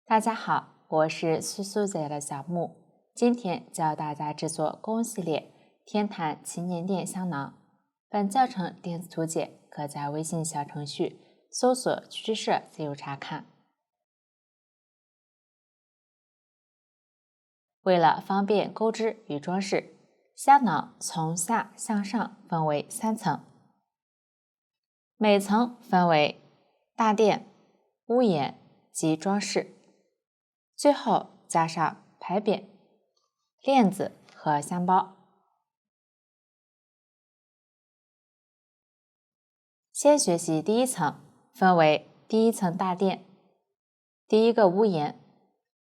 大家好，我是苏苏姐的小木，今天教大家制作工系列天坛祈年殿香囊。本教程电子图解可在微信小程序搜索“趣之社”进入查看。为了方便钩织与装饰，香囊从下向上分为3层，每层分为大垫、屋檐及装饰，最后加上牌匾、链子和香包。先学习第一层，分为第一层大垫、第一个屋檐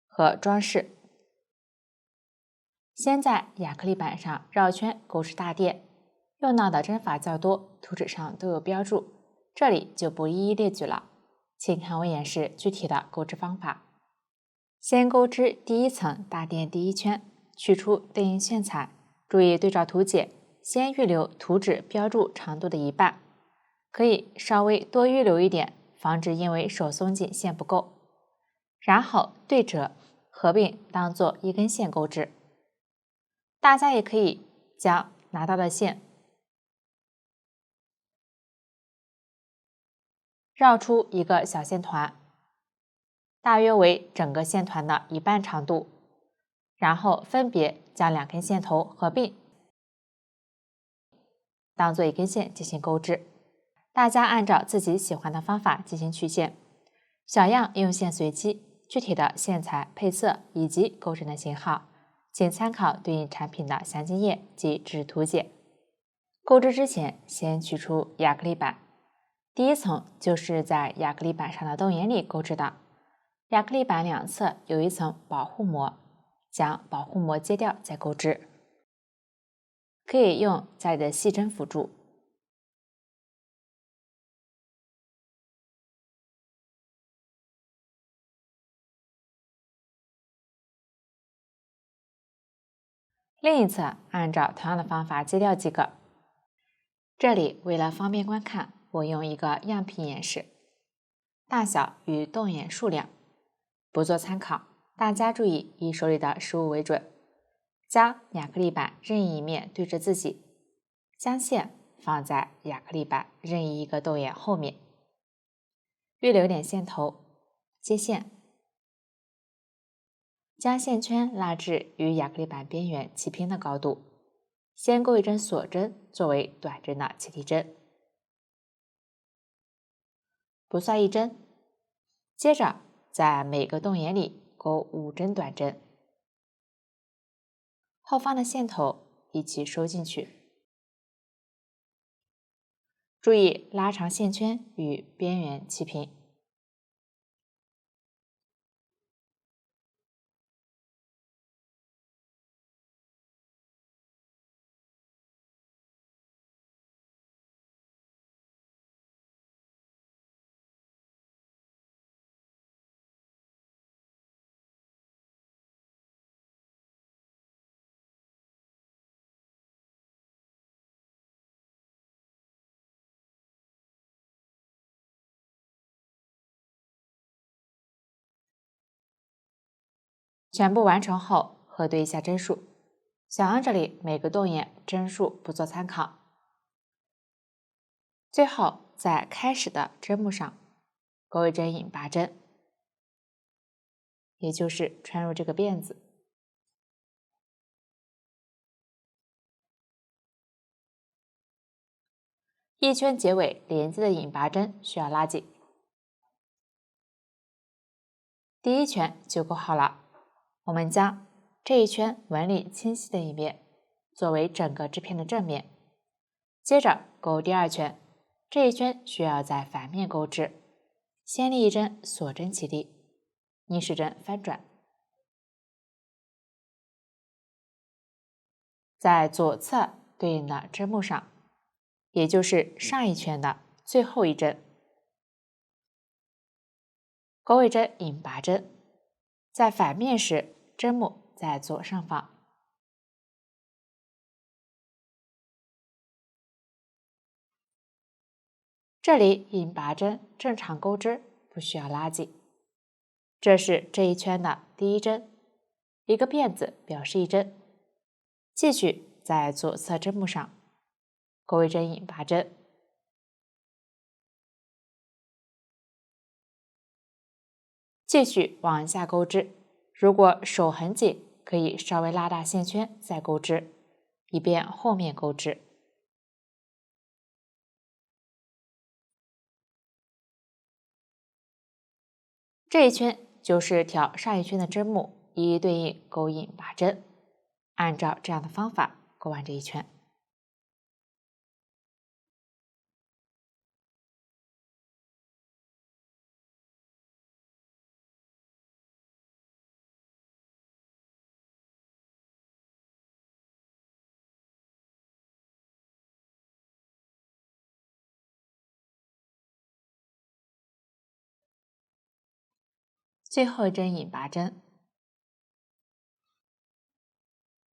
和装饰。先在亚克力板上绕圈钩织大垫，用到的针法较多，图纸上都有标注，这里就不一一列举了，请看我演示具体的钩织方法。先钩织第一层大垫第一圈，取出对应线材，注意对照图解，先预留图纸标注长度的一半，可以稍微多预留一点，防止因为手松紧线不够。然后对折合并当做一根线钩织。大家也可以将拿到的线绕出一个小线团，大约为整个线团的一半长度，然后分别将2根线头合并，当做一根线进行钩织。大家按照自己喜欢的方法进行取线，小样用线随机，具体的线材、配色以及钩针的型号，请参考对应产品的详情页及制图解。钩织之前，先取出亚克力板，第一层就是在亚克力板上的洞眼里钩织的。亚克力板两侧有一层保护膜，将保护膜揭掉再钩织，可以用家里的细针辅助。另一侧按照同样的方法揭掉即可。这里为了方便观看，我用一个样品演示，大小与洞眼数量不做参考，大家注意以手里的实物为准。将亚克力板任意一面对着自己，将线放在亚克力板任意一个洞眼后面，预留点线头，接线，将线圈拉至与亚克力板边缘齐平的高度，先钩一针锁针作为短针的起提针，不算一针，接着在每个洞眼里钩5针短针，后方的线头一起收进去，注意拉长线圈与边缘齐平。全部完成后，核对一下针数。小样这里每个洞眼针数不做参考。最后，在开始的针目上钩一针引拔针，也就是穿入这个辫子。一圈结尾连接的引拔针需要拉紧。第一圈就钩好了，我们将这一圈纹理清晰的一面作为整个织片的正面，接着钩第二圈，这一圈需要在反面钩织，先立一针锁针起立，逆时针翻转，在左侧对应的针目上，也就是上一圈的最后一针，钩一针引拔针，在反面时针目在左上方。这里引拔针正常钩织，不需要拉紧，这是这一圈的第一针，一个辫子表示一针。继续在左侧针目上钩一针引拔针，继续往下钩织。如果手很紧，可以稍微拉大线圈再钩织，以便后面钩织。这一圈就是调上一圈的针目，一一对应钩引拔针。按照这样的方法钩完这一圈。最后一针引拔针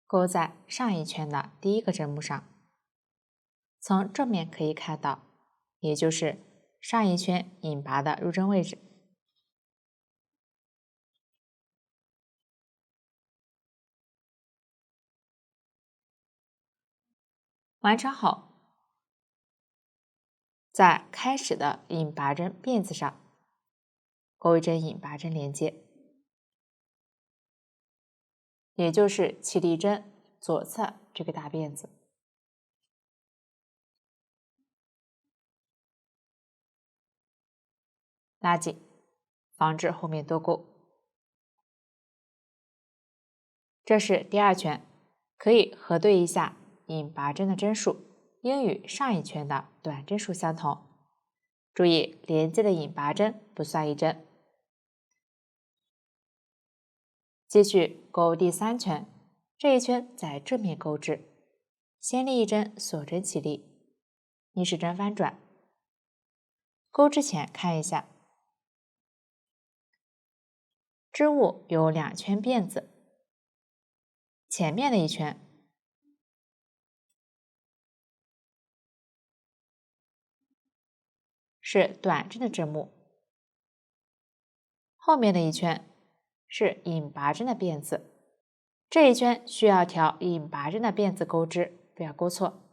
钩在上一圈的第一个针目上，从正面可以看到，也就是上一圈引拔的入针位置。完成后，在开始的引拔针辫子上钩一针引拔针连接，也就是起立针左侧这个大辫子。拉紧，防止后面多钩。这是第二圈，可以核对一下引拔针的针数，应与上一圈的短针数相同。注意连接的引拔针不算一针。继续钩第三圈，这一圈在正面钩织，先立一针锁针起立，逆时针翻转。钩之前看一下，织物有两圈辫子，前面的一圈是短针的针目，后面的一圈是引拔针的辫子。这一圈需要调引拔针的辫子钩织，不要钩错。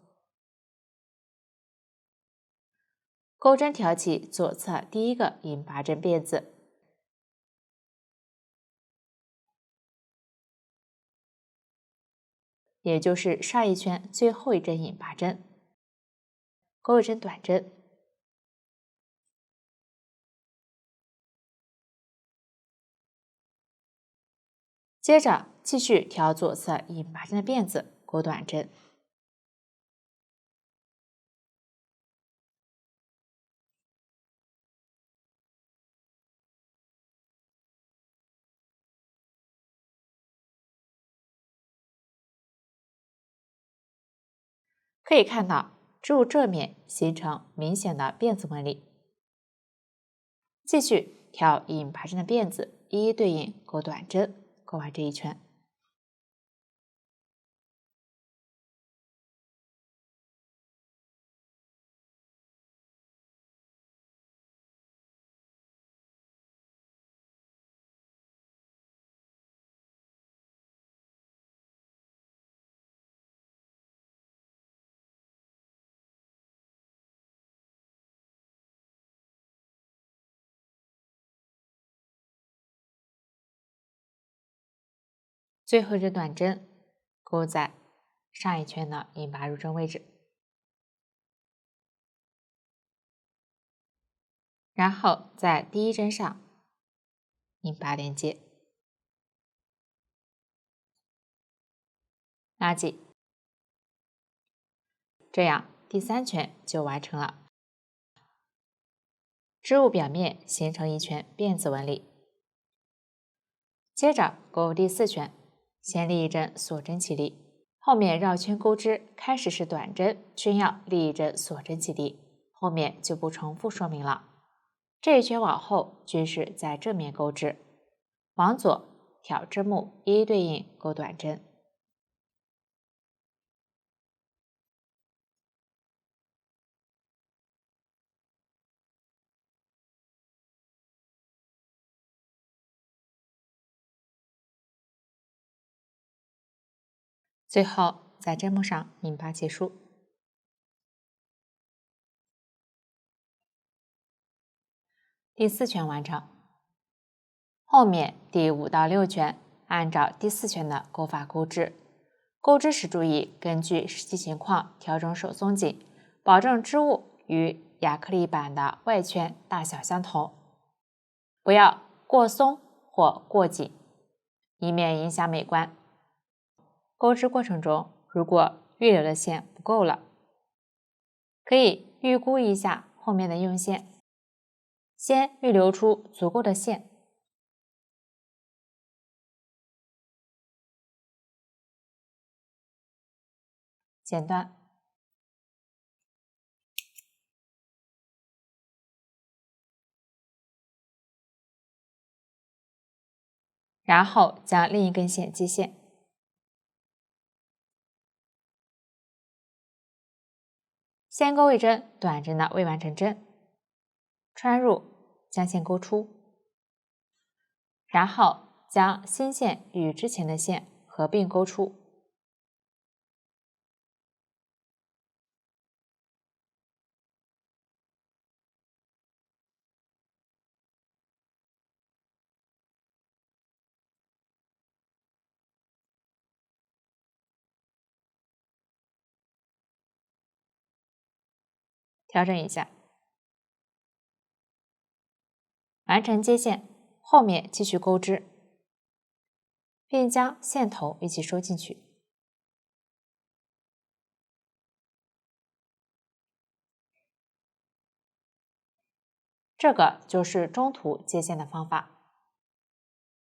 钩针挑起左侧第一个引拔针辫子，也就是上一圈最后一针引拔针，钩一针短针。接着继续调左侧引拔针的辫子，钩短针。可以看到织物正面形成明显的辫子纹理。继续调引拔针的辫子，一一对应钩短针，钩完这一圈。最后一针短针钩在上一圈的引拔入针位置，然后在第一针上引拔连接，拉紧，这样第三圈就完成了。织物表面形成一圈辫子纹理。接着钩第四圈，先立一针锁针起立，后面绕圈钩织，开始是短针，均要立一针锁针起立，后面就不重复说明了。这一圈往后均是在正面钩织，往左挑针目，一一对应钩短针。最后在针目上引拔结束。第4圈完成。后面第5到6圈按照第4圈的钩法钩织，钩织时注意根据实际情况调整手松紧，保证织物与亚克力板的外圈大小相同，不要过松或过紧，以免影响美观。钩织过程中，如果预留的线不够了，可以预估一下后面的用线，先预留出足够的线。剪断，然后将另一根线接线，先钩一针短针的未完成针，穿入，将线钩出，然后将新线与之前的线合并钩出。调整一下，完成接线，后面继续钩织，并将线头一起收进去。这个就是中途接线的方法。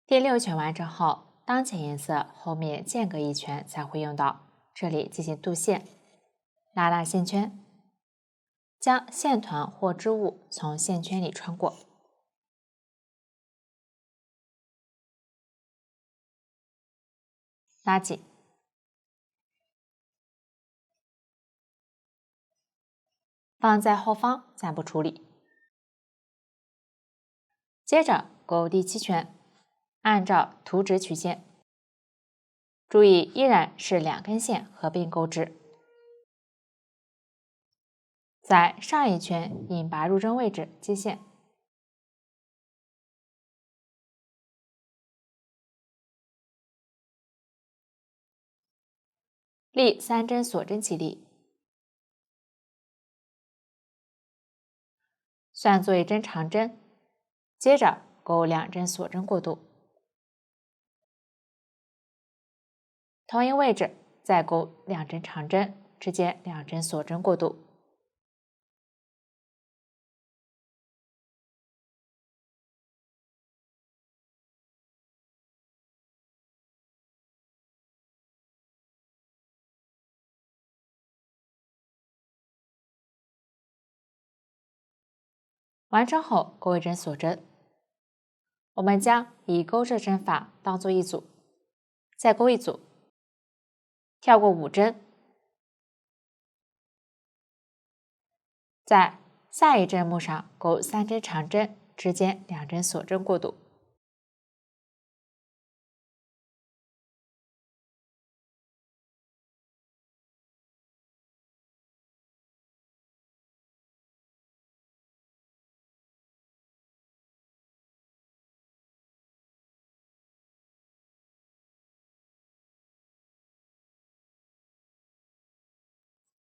第6圈完成后，当前颜色后面间隔1圈才会用到，这里进行镀线，拉大线圈，将线团或织物从线圈里穿过，拉紧，放在后方暂不处理。接着钩第7圈，按照图纸取线，注意依然是2根线合并钩织。在上一圈引拔入针位置接线，立3针锁针起立，算作1针长针，接着钩2针锁针过渡，同一位置再钩2针长针，之间2针锁针过渡。完成后钩1针锁针，我们将以钩织针法当做一组，再钩一组，跳过5针，在下一针目上钩3针长针，之间2针锁针过渡。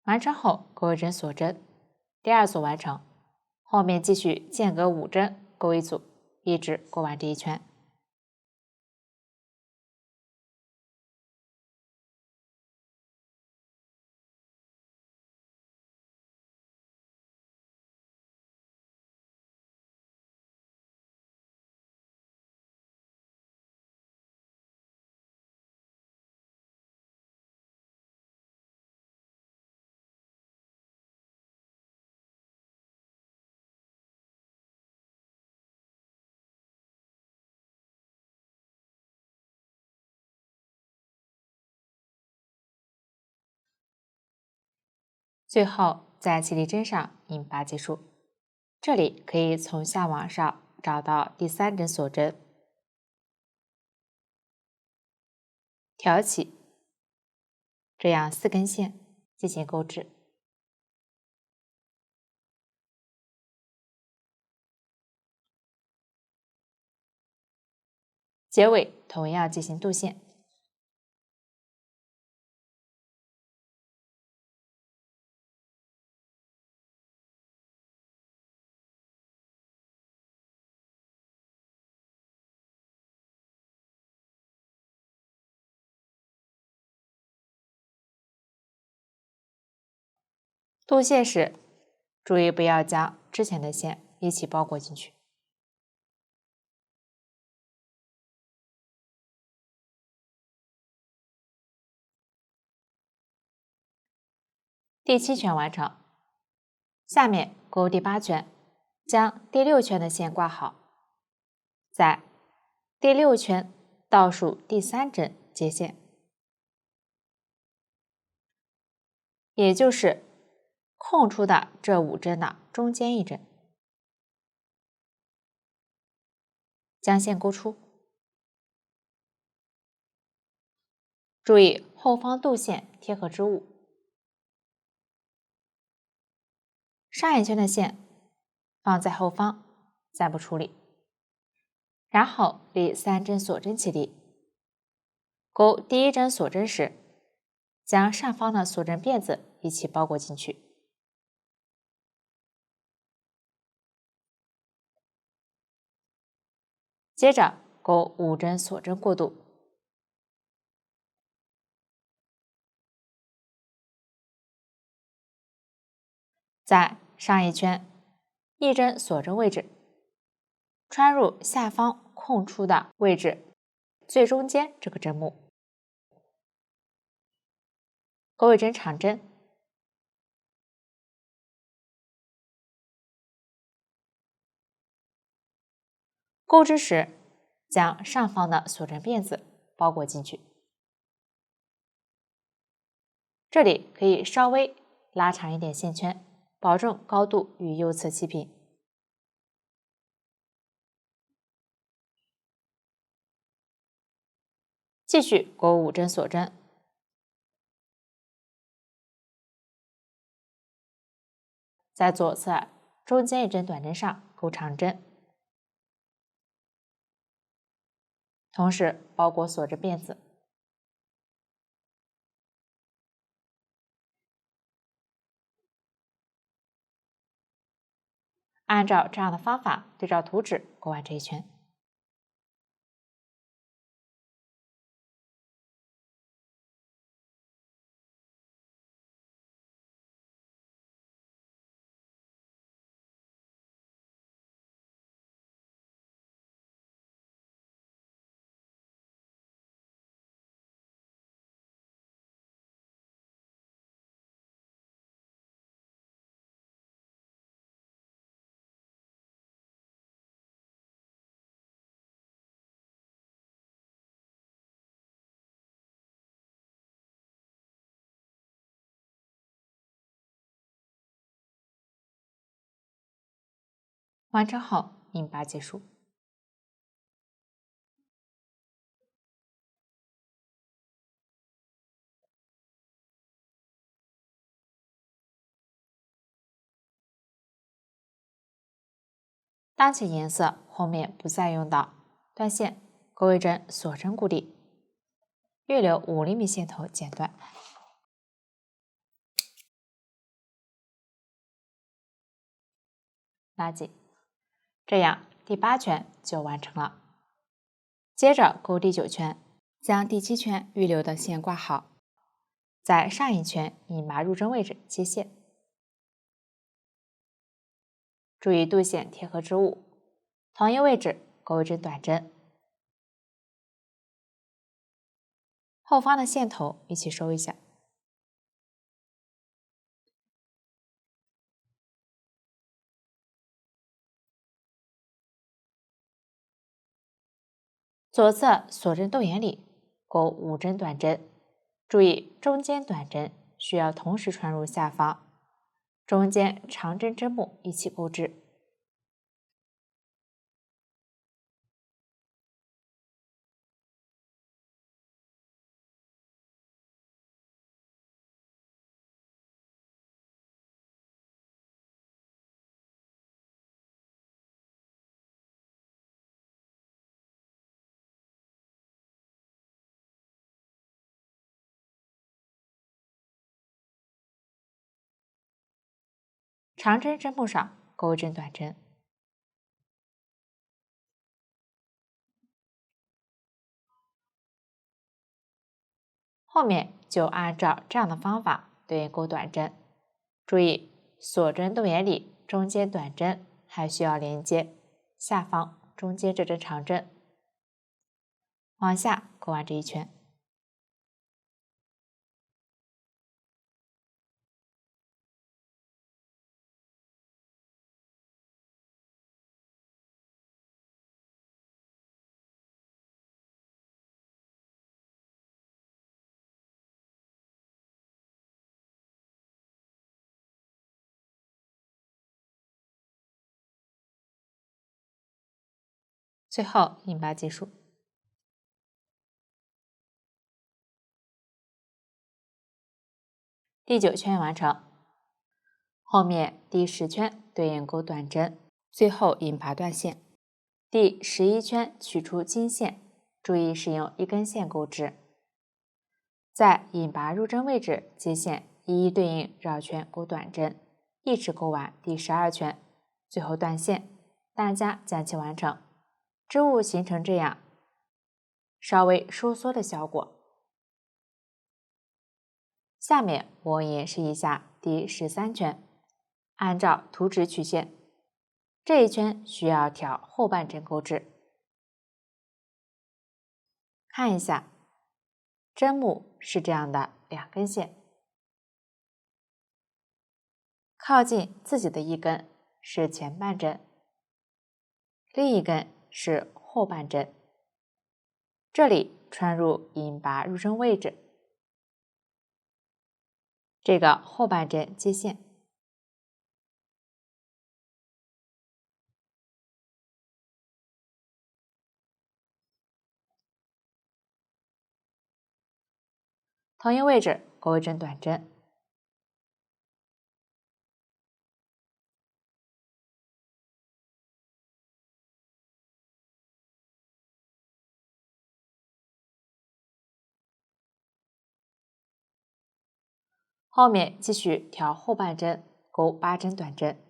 完成后钩1针锁针，第2组完成，后面继续间隔5针钩一组，一直钩完这一圈。最后在起立针上引拔结束，这里可以从下往上找到第3针锁针，挑起，这样4根线进行钩织。结尾同样进行镀线。镀线时，注意不要将之前的线一起包裹进去。第7圈完成，下面钩第8圈，将第6圈的线挂好，在第6圈倒数第3针接线，也就是空出的这5针的中间一针，将线钩出。注意后方镀线贴合织物。上一圈的线放在后方，暂不处理，然后立3针锁针起立。钩第1针锁针时，将上方的锁针辫子一起包裹进去。接着钩5针锁针过渡。在上一圈1针锁针位置，穿入下方空出的位置最中间这个针目，钩1针长针，钩织时将上方的锁针辫子包裹进去。这里可以稍微拉长一点线圈，保证高度与右侧齐平。继续钩5针锁针，在左侧中间1针短针上钩长针，同时包裹锁针辫子。按照这样的方法对照图纸钩完这一圈。完成后引拔结束。当前颜色后面不再用到断线，钩1针锁针固定，预留5厘米线头剪断，拉紧，这样第8圈就完成了。接着钩第9圈，将第7圈预留的线挂好，在上一圈引拔入针位置接线，注意镀线贴合织物，同一位置钩1针短针，后方的线头一起收一下。左侧锁针斗眼里钩5针短针，注意中间短针需要同时穿入下方，中间长针针目一起钩织。长针针目上钩一针短针。后面就按照这样的方法对应钩短针。注意锁针动眼里中间短针还需要连接下方中间这针长针，往下钩完这一圈。最后引拔结束。第9圈完成，后面第10圈对应钩短针，最后引拔断线。第11圈取出经线，注意使用一根线钩织，在引拔入针位置接线一一对应绕圈钩短针，一直钩完第12圈，最后断线，大家将其完成。织物形成这样稍微收缩的效果。下面我演示一下第13圈，按照图纸曲线，这一圈需要调后半针钩织。看一下，针目是这样的2根线，靠近自己的一根是前半针，另一根是后半针，这里穿入引拔入针位置，这个后半针接线。同一位置钩一针短针，后面继续调后半针，钩8针短针。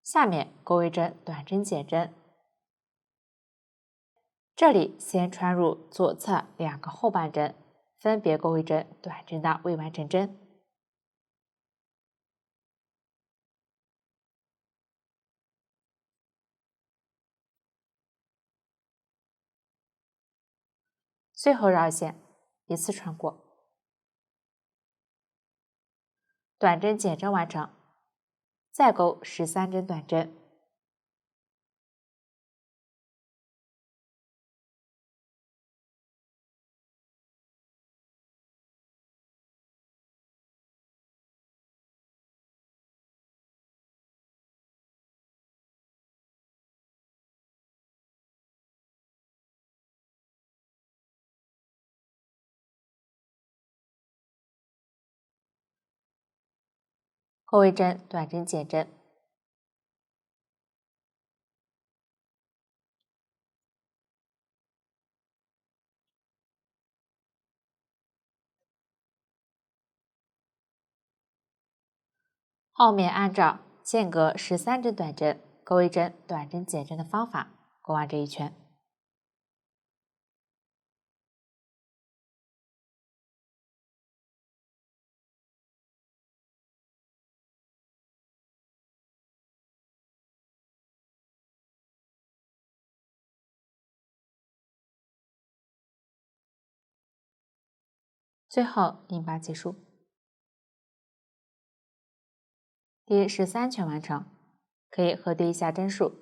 下面钩一针短针减针，这里先穿入左侧2个后半针，分别钩一针短针的未完成针。最后绕线，一次穿过，短针减针完成，再钩13针短针。钩一针短针减针，后面按照间隔13针短针，钩一针短针减针的方法钩完这一圈。最后引拔结束。第13圈完成，可以核对一下针数，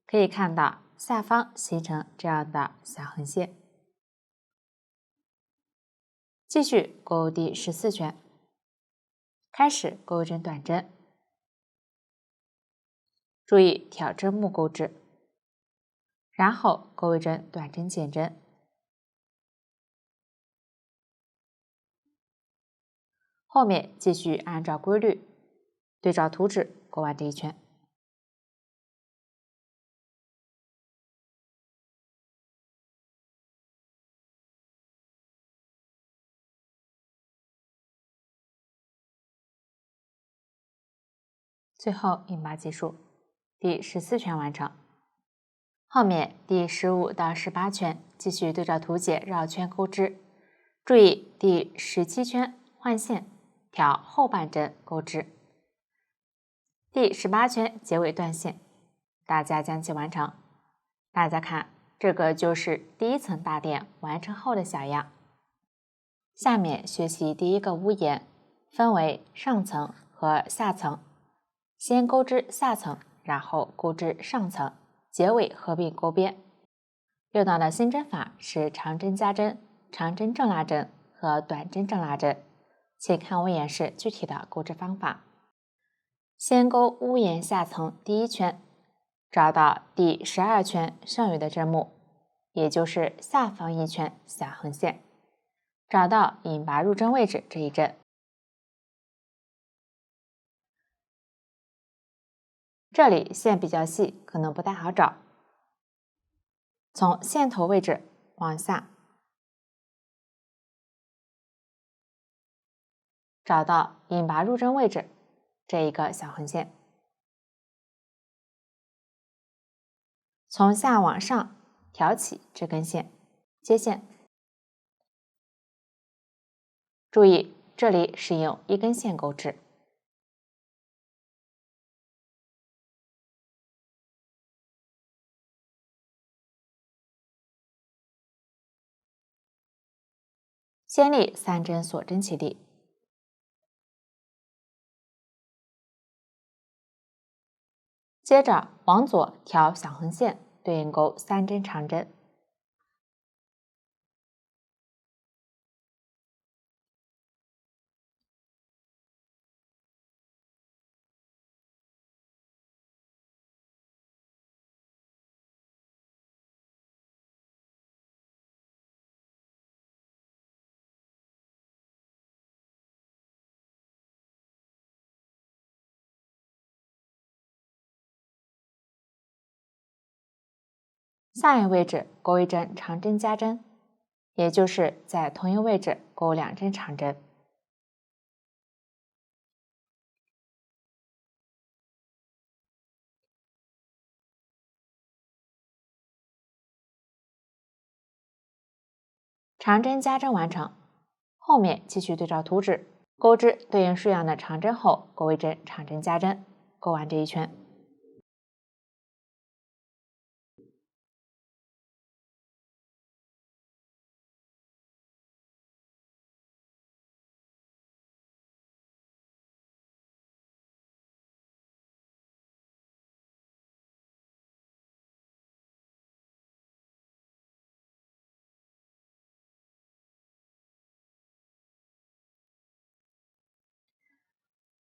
可以看到下方形成这样的小横线。继续钩第14圈，开始钩一针短针，注意挑针目钩织，然后钩一针短针减针，后面继续按照规律对照图纸钩完这一圈。最后引拔结束，第14圈完成。后面第15到18圈继续对照图解绕圈钩织，注意第17圈换线挑后半针钩织，第18圈结尾断线，大家将其完成。大家看，这个就是第一层大垫完成后的小样。下面学习第一个屋檐，分为上层和下层，先钩织下层，然后钩织上层，结尾合并钩边。用到的新针法是长针加针、长针正拉针和短针正拉针，请看我演示具体的钩织方法。先钩屋檐下层第一圈，找到第12圈剩余的针目，也就是下方一圈小横线，找到引拔入针位置这一针。这里线比较细，可能不太好找。从线头位置往下，找到引拔入针位置这一个小横线，从下往上挑起这根线，接线。注意，这里是用一根线钩织。先立3针锁针起立，接着往左挑小横线，对应钩3针长针。下一位置钩一针长针加针，也就是在同一位置钩2针长针。长针加针完成，后面继续对照图纸钩织对应数样的长针后，钩一针长针加针，钩完这一圈。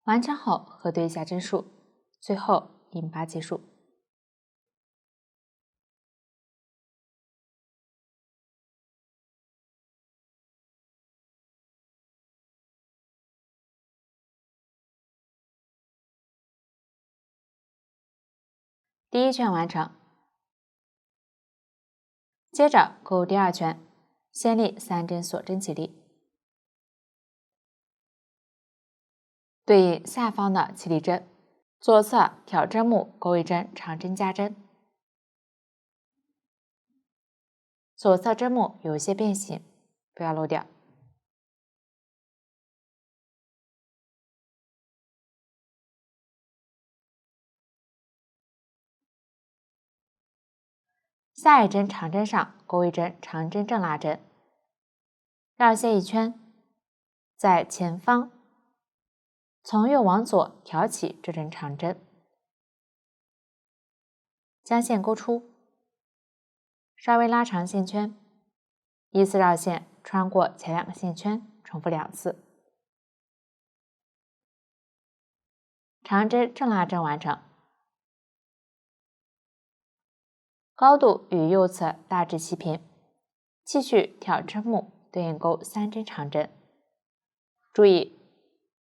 完成后核对一下针数，最后引拔结束。第一圈完成，接着钩第2圈，先立3针锁针起立，对应下方的起立针，左侧挑针目钩一针长针加针，左侧针目有些变形，不要漏掉。下一针长针上钩一针长针正拉针，绕线一圈，在前方从右往左挑起这针长针，将线钩出，稍微拉长线圈，依次绕线穿过前2个线圈，重复2次。长针正拉针完成。高度与右侧大致齐平，继续挑针目对应钩3针长针。注意，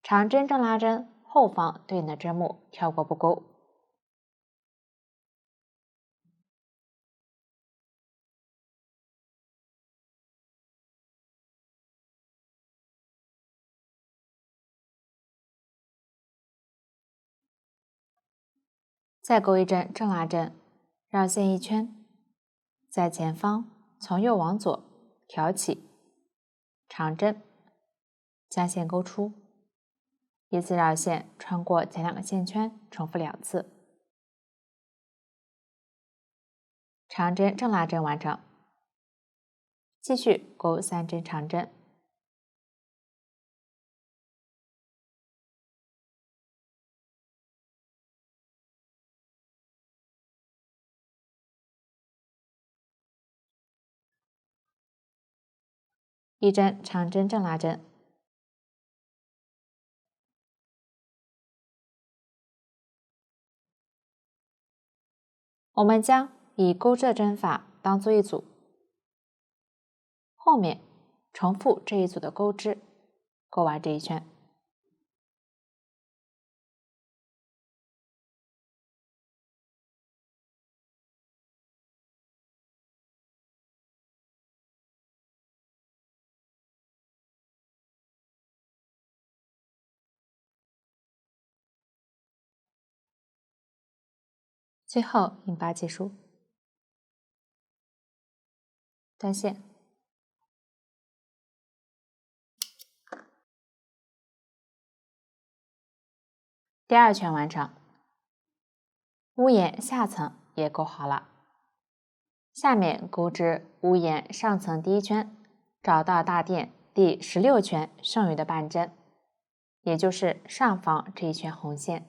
长针正拉针后方对应的针目跳过不勾。再钩1针正拉针，绕线1圈，在前方从右往左挑起长针，将线勾出，依次绕线穿过前2个线圈，重复2次。长针正拉针完成。继续钩3针长针。1针长针正拉针。我们将以钩织的针法当做一组，后面重复这一组的钩织，钩完这一圈。最后引拔结束，断线。第2圈完成，屋檐下层也钩好了。下面钩织屋檐上层第1圈，找到大垫第16圈剩余的半针，也就是上方这一圈红线，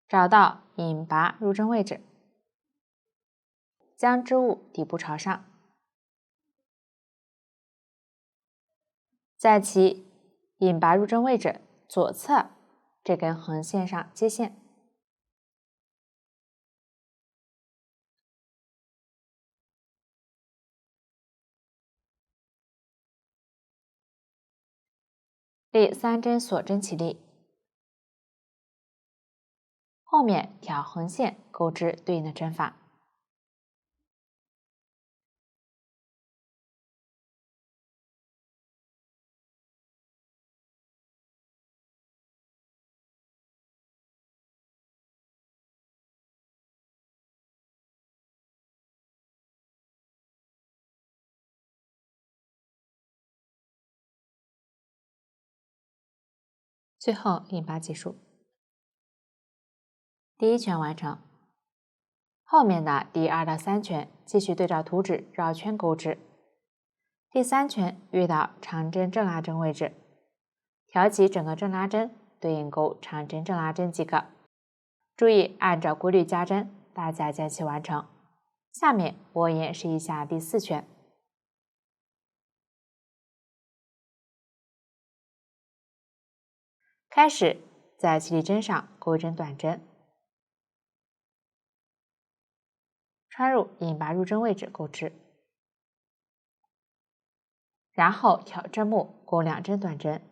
找到引拔入针位置，将织物底部朝上，在其引拔入针位置左侧这根横线上接线。立3针锁针起立，后面挑横线钩织对应的针法。最后引拔结束。第1圈完成，后面的第2到3圈继续对照图纸绕圈钩织。第3圈遇到长针正拉针位置，挑起整个正拉针对应钩长针正拉针即可。注意按照规律加针，大家将其完成。下面我演示一下第4圈。开始在起立针上钩一针短针，穿入引拔入针位置钩织，然后挑针目钩2针短针，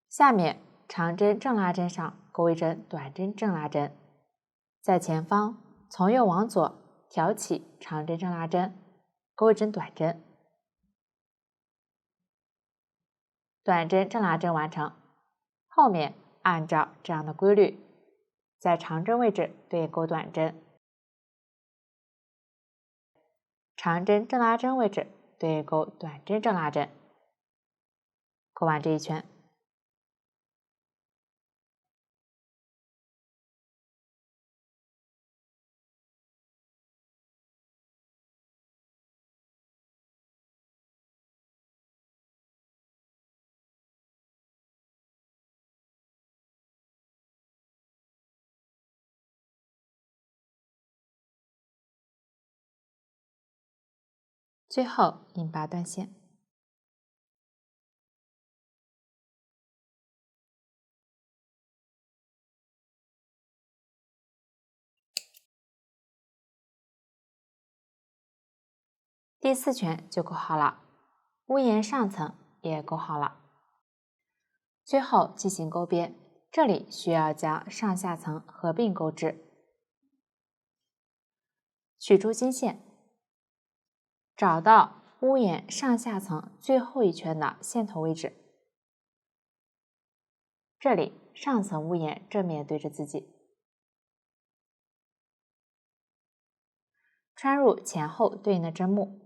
下面长针正拉针上钩一针短针正拉针，在前方从右往左挑起长针正拉针，钩一针短针，短针正拉针完成。后面按照这样的规律，在长针位置对应钩短针，长针正拉针位置对应钩短针正拉针，钩完这一圈。最后引拔断线。第4圈就勾好了，屋檐上层也勾好了。最后进行勾边，这里需要将上下层合并钩织。取出经线，找到屋檐上下层最后一圈的线头位置。这里上层屋檐正面对着自己，穿入前后对应的针目。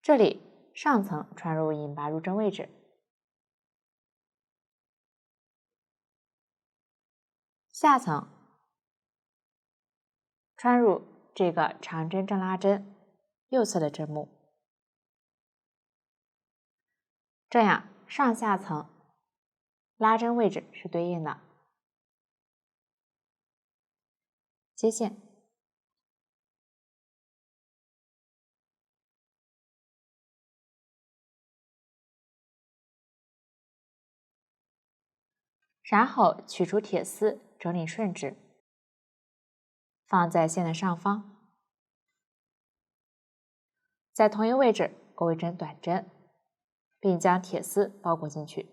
这里上层穿入引拔入针位置，下层穿入这个长针正拉针右侧的针目，这样上下层拉针位置是对应的。接线，然后取出铁丝，整理顺直，放在线的上方，在同一位置钩一针短针，并将铁丝包裹进去。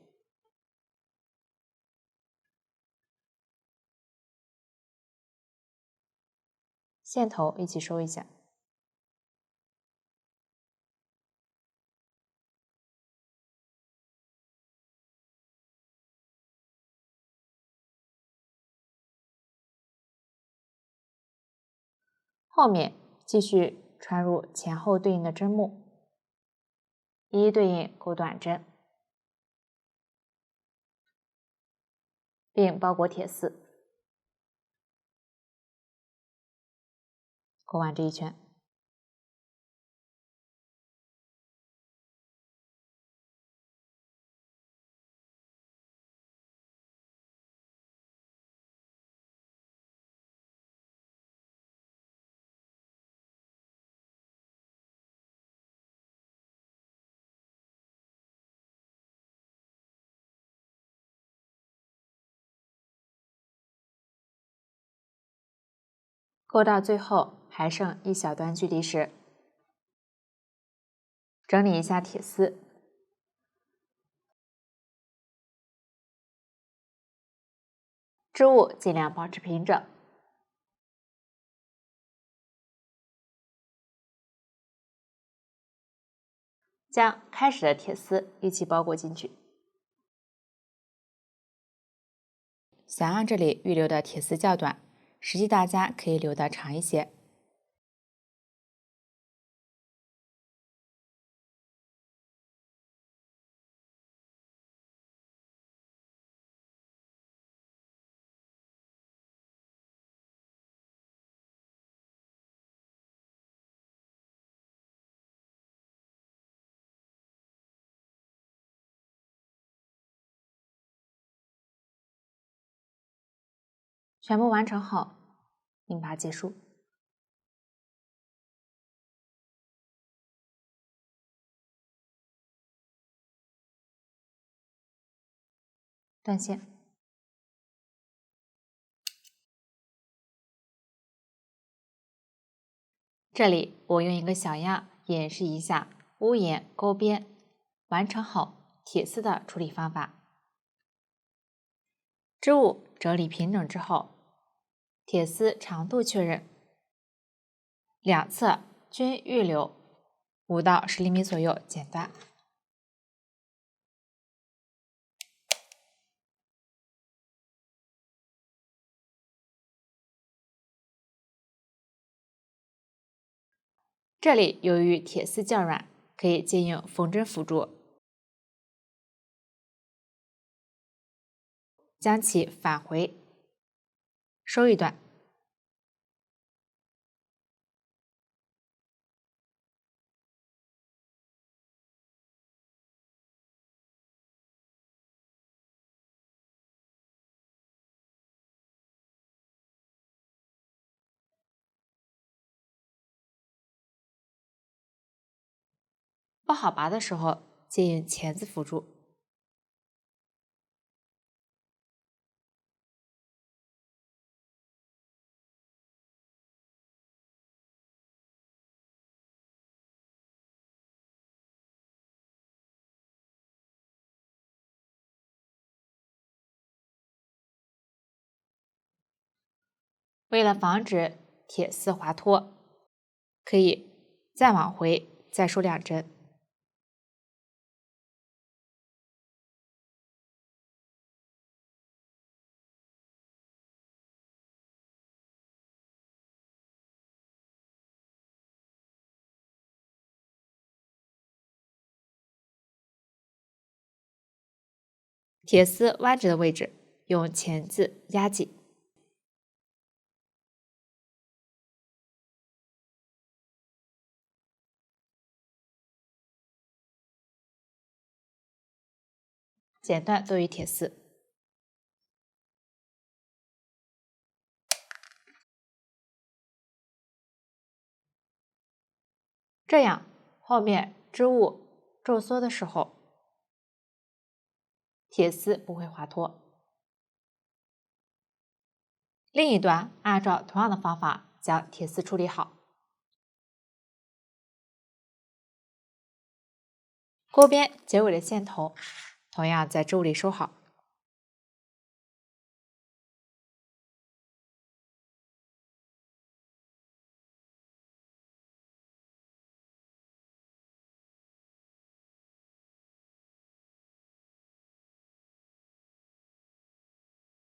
线头一起收一下。后面继续穿入前后对应的针目，一一对应钩短针，并包裹铁丝，钩完这一圈。钩到最后还剩一小段距离时，整理一下铁丝，织物尽量保持平整，将开始的铁丝一起包裹进去。想让这里预留的铁丝较短，实际大家可以留的长一些。全部完成后，引拔结束。断线。这里我用一个小样演示一下屋檐钩边完成后铁丝的处理方法。织物整理平整之后，铁丝长度确认，两侧均预留5到10厘米左右剪断。这里由于铁丝较软，可以借用缝针辅助，将其返回，收一段。不好拔的时候，建议用钳子辅助。为了防止铁丝滑脱，可以再往回再输2针。铁丝弯直的位置，用钳子压紧。剪断多余铁丝。这样后面织物皱缩的时候，铁丝不会滑脱。另一端按照同样的方法将铁丝处理好。钩边结尾的线头，同样在织物里收好。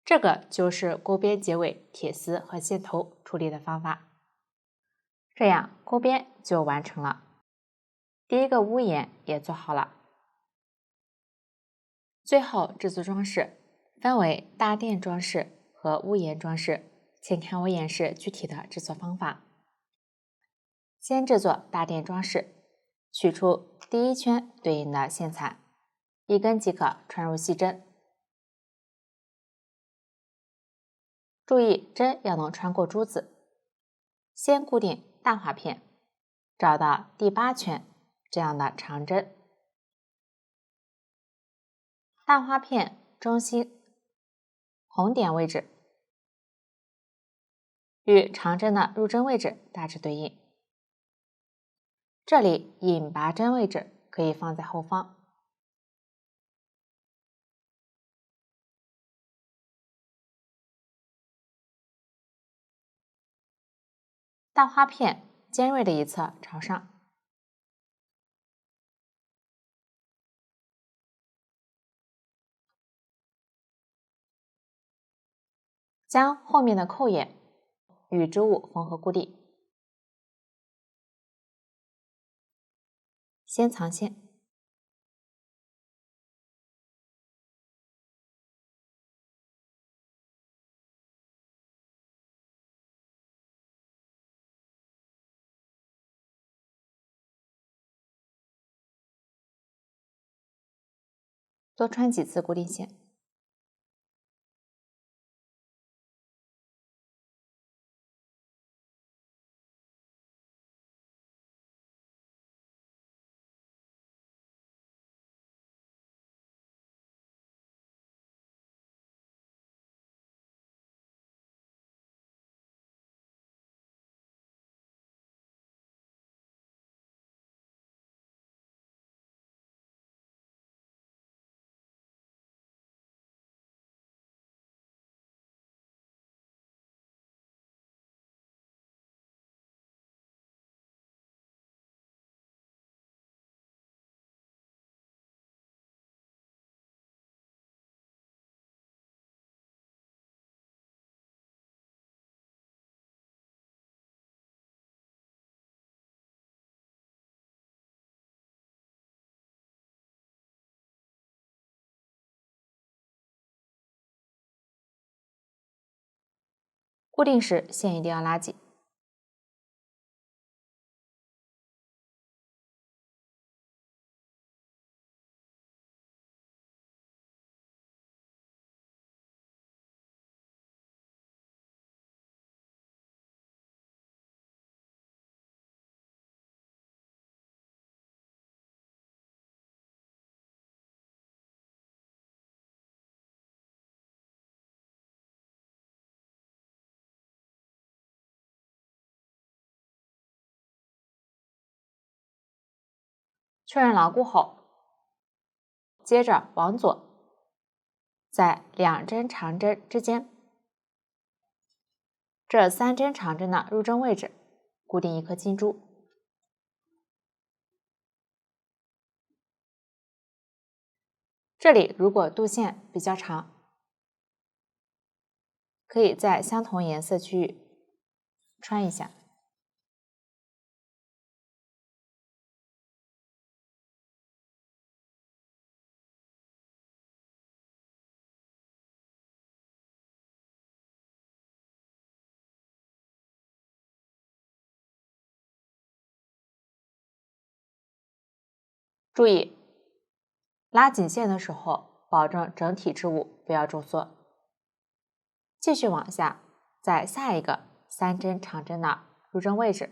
这个就是钩边结尾铁丝和线头处理的方法。这样钩边就完成了，第一个屋檐也做好了。最后制作装饰分为大垫装饰和屋檐装饰，请看我演示具体的制作方法。先制作大垫装饰，取出第一圈对应的线材，1根即可穿入细针。注意针要能穿过珠子。先固定大花片，找到第8圈这样的长针，大花片中心红点位置与长针的入针位置大致对应。这里引拔针位置可以放在后方。大花片尖锐的一侧朝上，将后面的扣眼与织物缝合固定。先藏线，多穿几次固定线。固定时线一定要拉紧。确认牢固后，接着往左，在2针长针之间，这3针长针的入针位置固定一颗金珠。这里如果度线比较长，可以在相同颜色区域穿一下。注意，拉紧线的时候，保证整体织物不要皱缩。继续往下，在下一个3针长针的入针位置，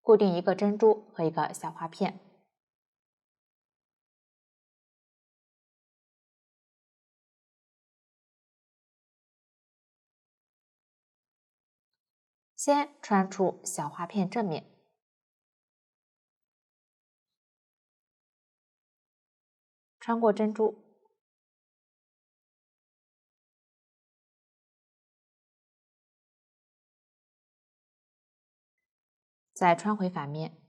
固定一个珍珠和一个小花片。先穿出小花片正面，穿过珍珠，再穿回反面。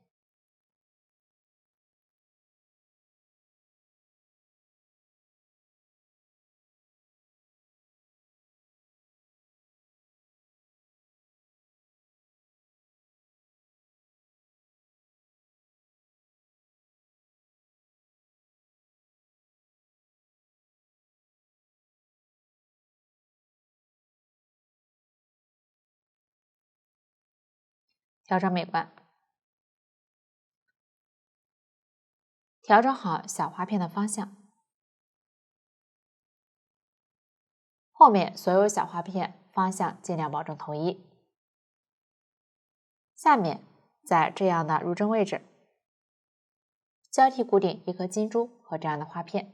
调整美观，调整好小花片的方向，后面所有小花片方向尽量保证统一。下面在这样的入针位置，交替固定一颗金珠和这样的花片。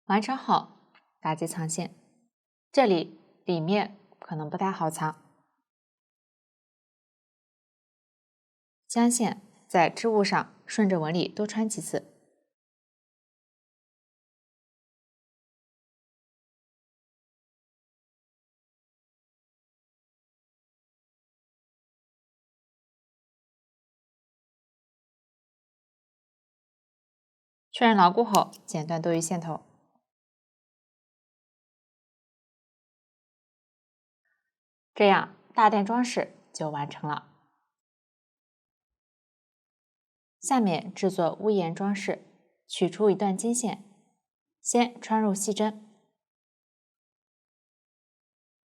完成后，打结藏线，这里面可能不太好藏，将线在织物上顺着纹理多穿几次。确认牢固后，剪断多余线头。这样大垫装饰就完成了。下面制作屋檐装饰，取出一段金线，先穿入细针，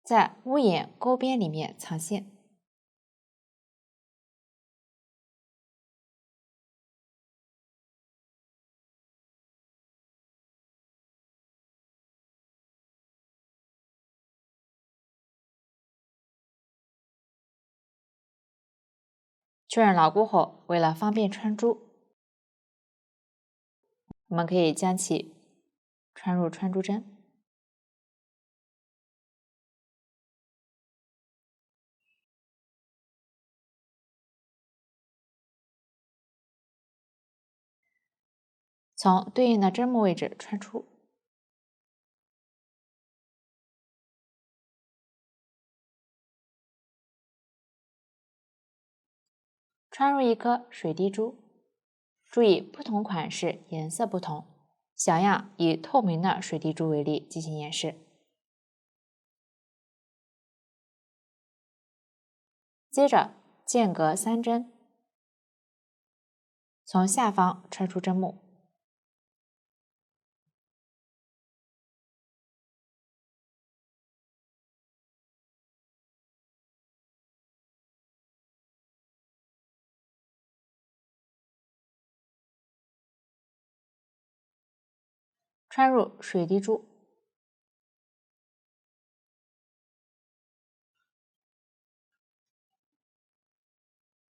在屋檐钩边里面藏线。确认牢固后，为了方便穿珠，我们可以将其穿入穿珠针。从对应的针目位置穿出，穿入一颗水滴珠。注意不同款式颜色不同，小样以透明的水滴珠为例进行演示。接着间隔3针，从下方穿出针目。穿入水滴珠，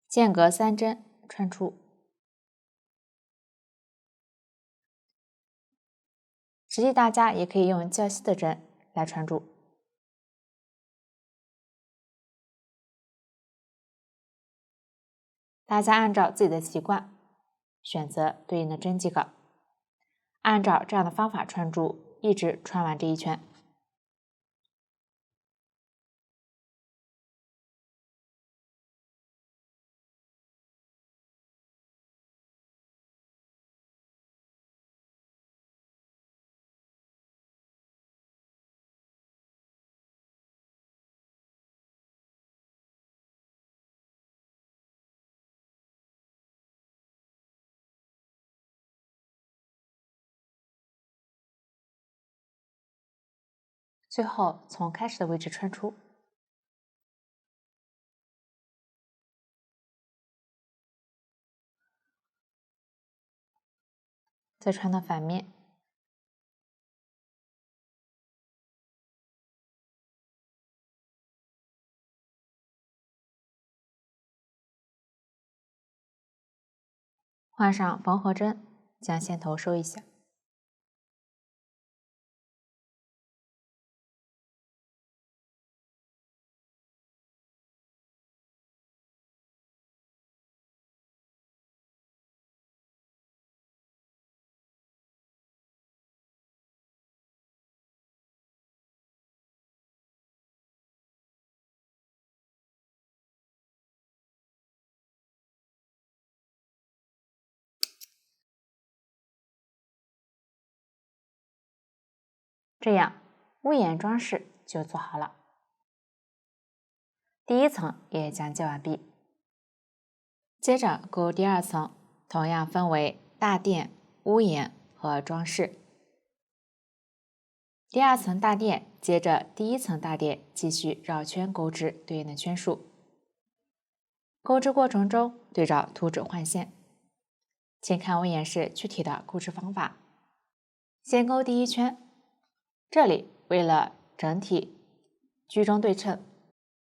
间隔3针穿出。实际大家也可以用较细的针来穿住。大家按照自己的习惯选择对应的针即可，按照这样的方法穿住，一直穿完这一圈。最后从开始的位置穿出，再穿到反面，换上缝合针，将线头收一下。这样屋檐装饰就做好了。第一层也讲解完毕。接着勾第二层，同样分为大垫、屋檐和装饰。第二层大垫接着第一层大垫继续绕圈钩织对应的圈数。钩织过程中对照图纸换线。请看我演示具体的钩织方法。先钩第一圈，这里为了整体居中对称，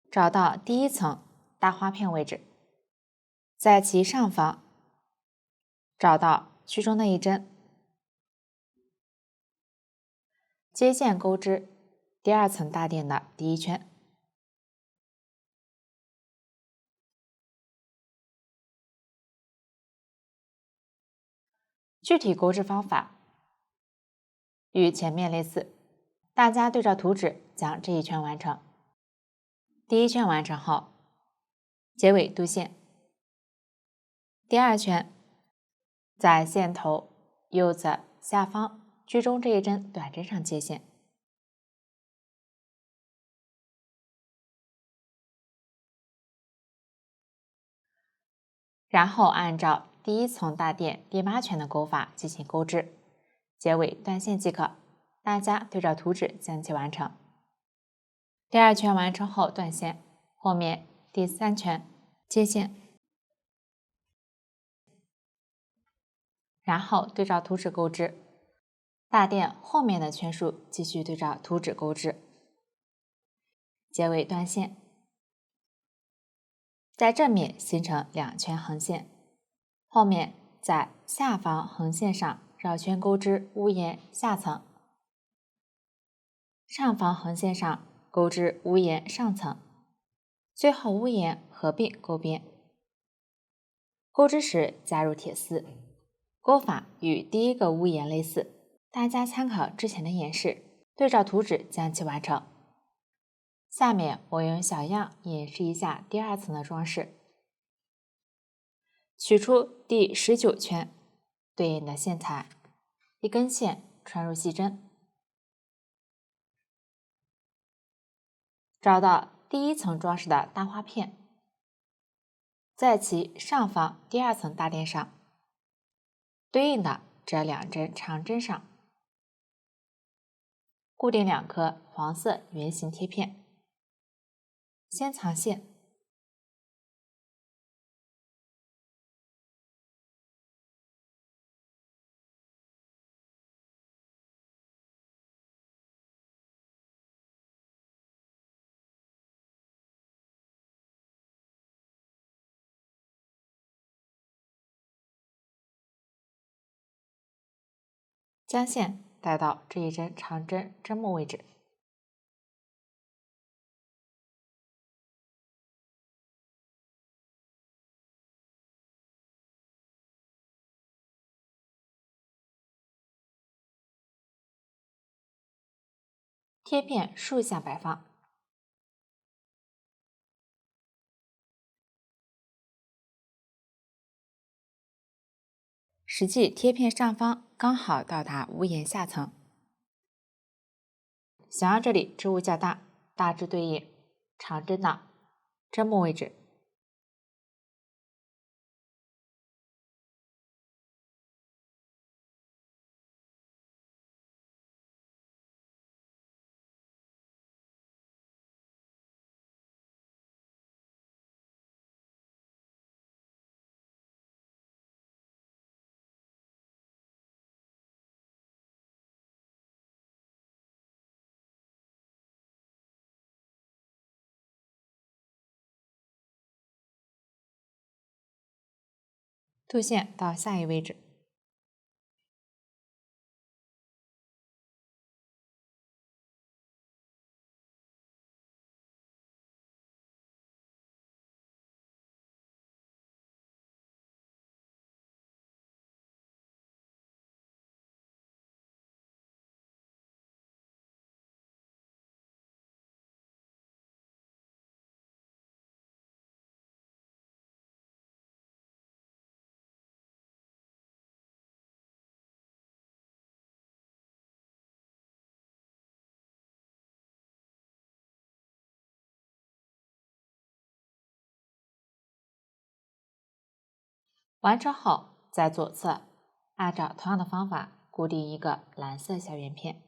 找到第一层大花片位置，在其上方找到居中的一针，接线钩织第二层大垫的第一圈。具体钩织方法与前面类似，大家对照图纸将这一圈完成。第一圈完成后，结尾渡线。第二圈在线头右侧下方居中这一针短针上接线，然后按照第一层大垫第8圈的钩法进行钩织，结尾断线即可。大家对照图纸将其完成。第二圈完成后断线，后面第3圈接线，然后对照图纸钩织。大垫后面的圈数继续对照图纸钩织，结尾断线，在正面形成2圈横线，后面在下方横线上绕圈钩织屋檐下层，上方横线上钩织屋檐上层，最后屋檐合并钩边。钩织时加入铁丝，钩法与第一个屋檐类似，大家参考之前的演示，对照图纸将其完成。下面我用小样演示一下第2层的装饰。取出第19圈对应的线材，一根线穿入细针，找到第1层装饰的大花片，在其上方第2层大垫上对应的这2针长针上固定2颗黄色圆形贴片，先藏线，将线带到这一针长针针目位置，贴片竖向摆放。实际贴片上方刚好到达屋檐下层。想要这里织物较大，大致对应长针的针目位置。凸线到下一位置。完成后，在左侧按照同样的方法固定一个蓝色小圆片。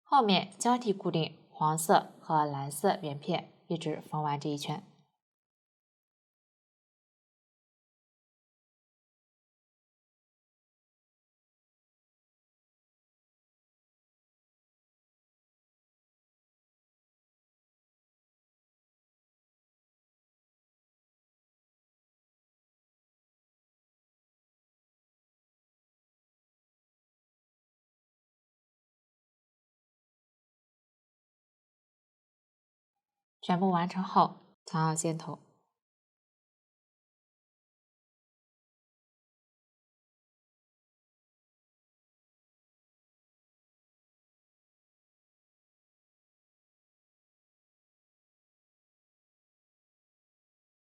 后面交替固定黄色和蓝色圆片，一直缝完这一圈。全部完成后，藏好线头。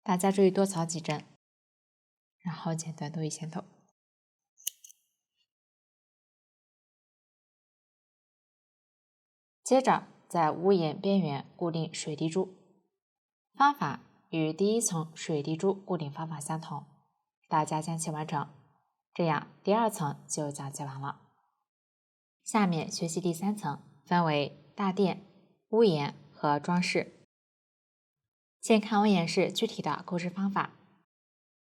大家注意多藏几针，然后剪断多余线头。接着在屋檐边缘固定水滴珠，方法与第一层水滴珠固定方法相同，大家将其完成，这样第二层就讲解完了。下面学习第三层，分为大垫、屋檐和装饰。先看我演示具体的钩织方法。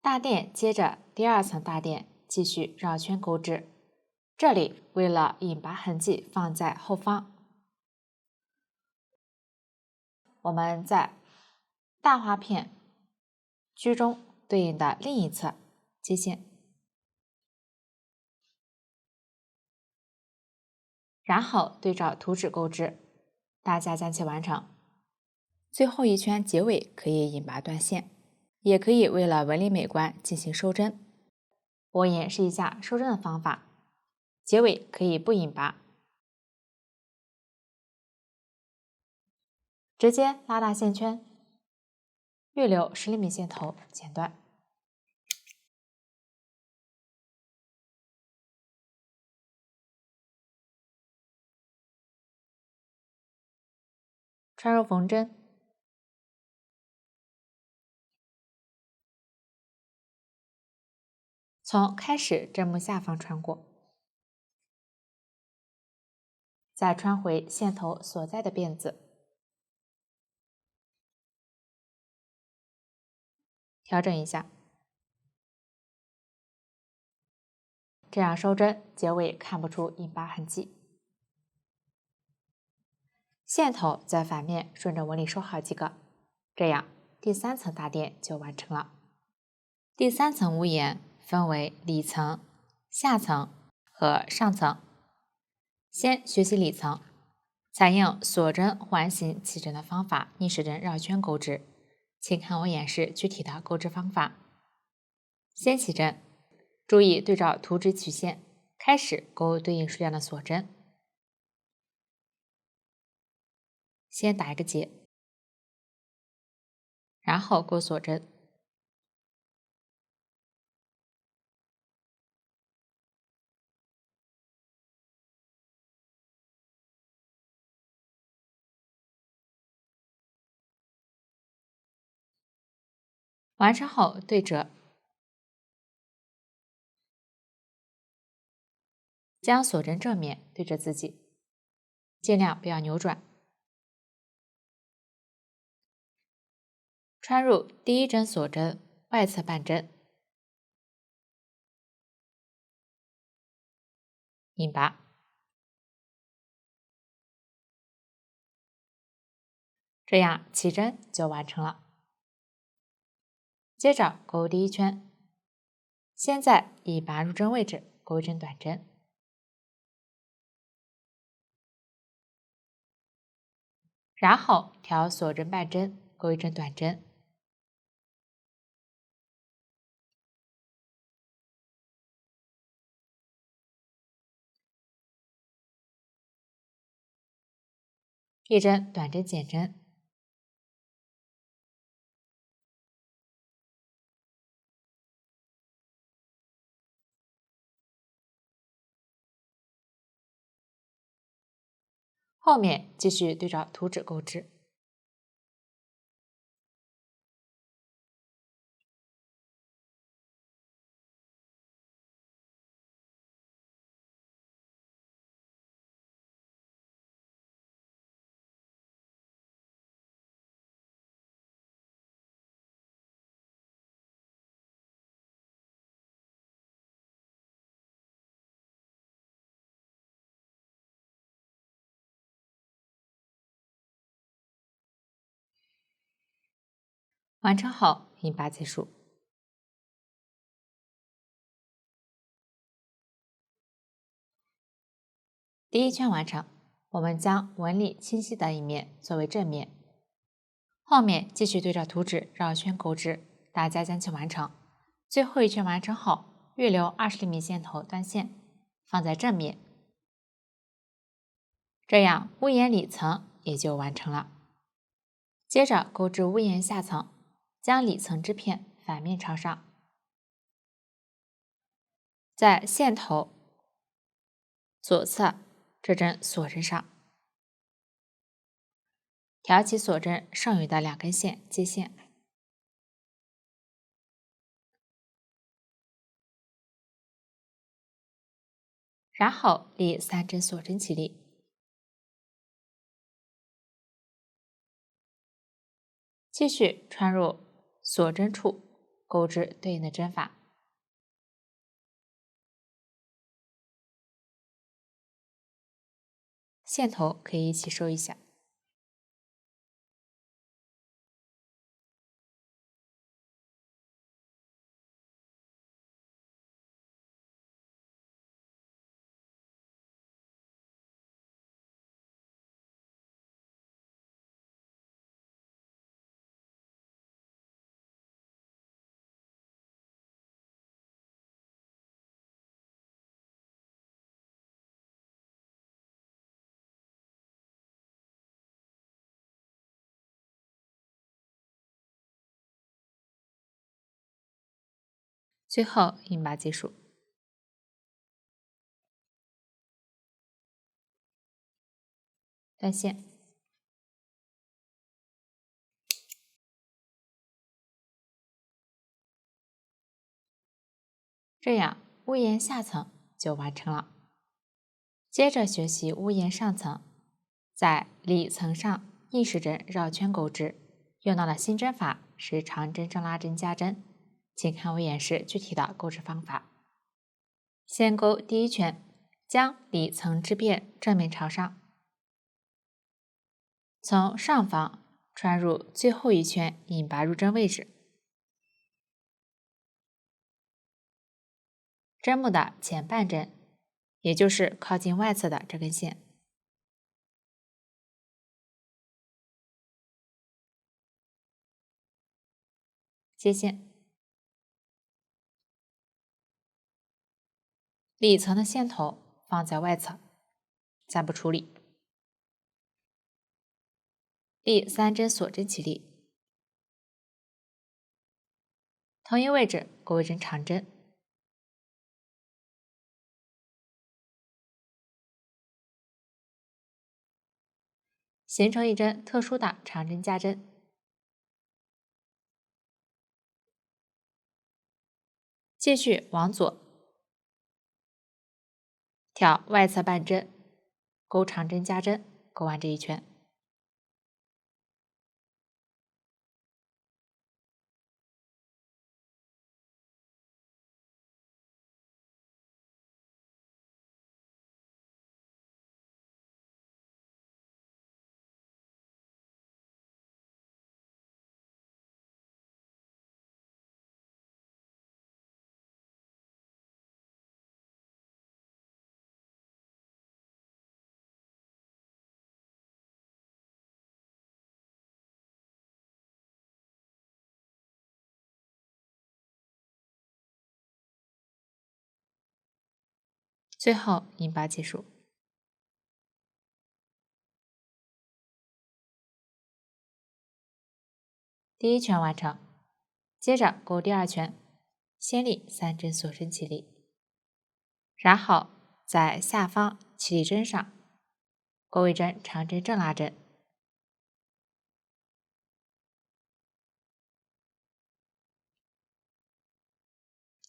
大垫接着第二层大垫继续绕圈钩织，这里为了引拔痕迹放在后方，我们在大花片居中对应的另一侧接线，然后对照图纸钩织，大家将其完成。最后一圈结尾可以引拔断线，也可以为了纹理美观进行收针。我演示一下收针的方法，结尾可以不引拔，直接拉大线圈，预留10厘米线头剪断。穿入缝针，从开始针目下方穿过，再穿回线头所在的辫子，调整一下，这样收针结尾看不出印疤痕迹。线头在反面顺着纹理收好几个，这样第3层大垫就完成了。第3层屋檐分为里层、下层和上层。先学习里层，采用锁针环形起针的方法逆时针绕圈钩织，请看我演示具体的钩织方法。先起针，注意对照图纸曲线，开始钩对应数量的锁针。先打一个结，然后钩锁针。完成后对折，将锁针正面对着自己，尽量不要扭转。穿入第1针锁针外侧半针，引拔，这样起针就完成了。接着钩第1圈，先在已拔入针位置钩一针短针，然后调锁针半针钩一针短针，一针短针减针，后面继续对照图纸钩织。完成后引拔结束。第1圈完成，我们将纹理清晰的一面作为正面，后面继续对照图纸绕圈钩织，大家将其完成。最后1圈完成后，预留20厘米线头断线放在正面，这样屋檐里层也就完成了。接着钩织屋檐下层，将里层织片反面朝上，在线头左侧这针锁针上，挑起锁针剩余的2根线接线，然后立3针锁针起立，继续穿入锁针处钩织对应的针法。线头可以一起收一下。最后引拔结束。断线，这样屋檐下层就完成了。接着学习屋檐上层，在里层上逆时针绕圈钩织，用到了新针法是长针正拉针加针，请看我演示具体的钩织方法。先钩第一圈，将里层织变正面朝上，从上方穿入最后一圈引拔入针位置，针目的前半针，也就是靠近外侧的这根线，接线，里层的线头放在外侧，暂不处理。第3针锁针起立，同一位置钩一针长针，形成一针特殊的长针加针。继续往左挑外侧半针，钩长针加针，钩完这一圈。最后引拔结束。第一圈完成，接着钩第二圈，先立3针锁针起立，然后在下方起立针上钩一针长针正拉针，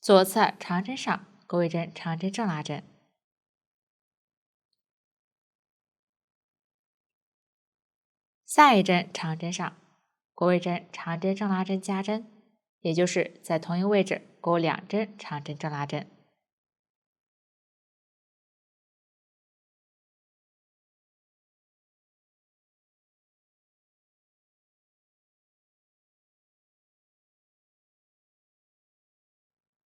左侧长针上钩一针长针正拉针，下一针长针上钩一针长针正拉针加针，也就是在同一位置钩2针长针正拉针。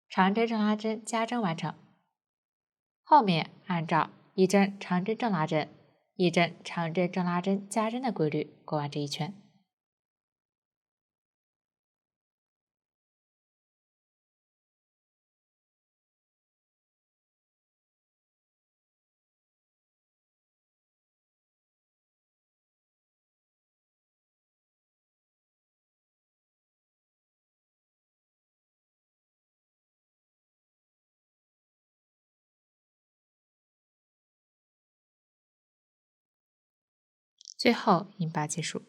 长针正拉针加针完成，后面按照一针长针正拉针、一针长针正拉针加针的规律钩完这一圈。最后引拔结束。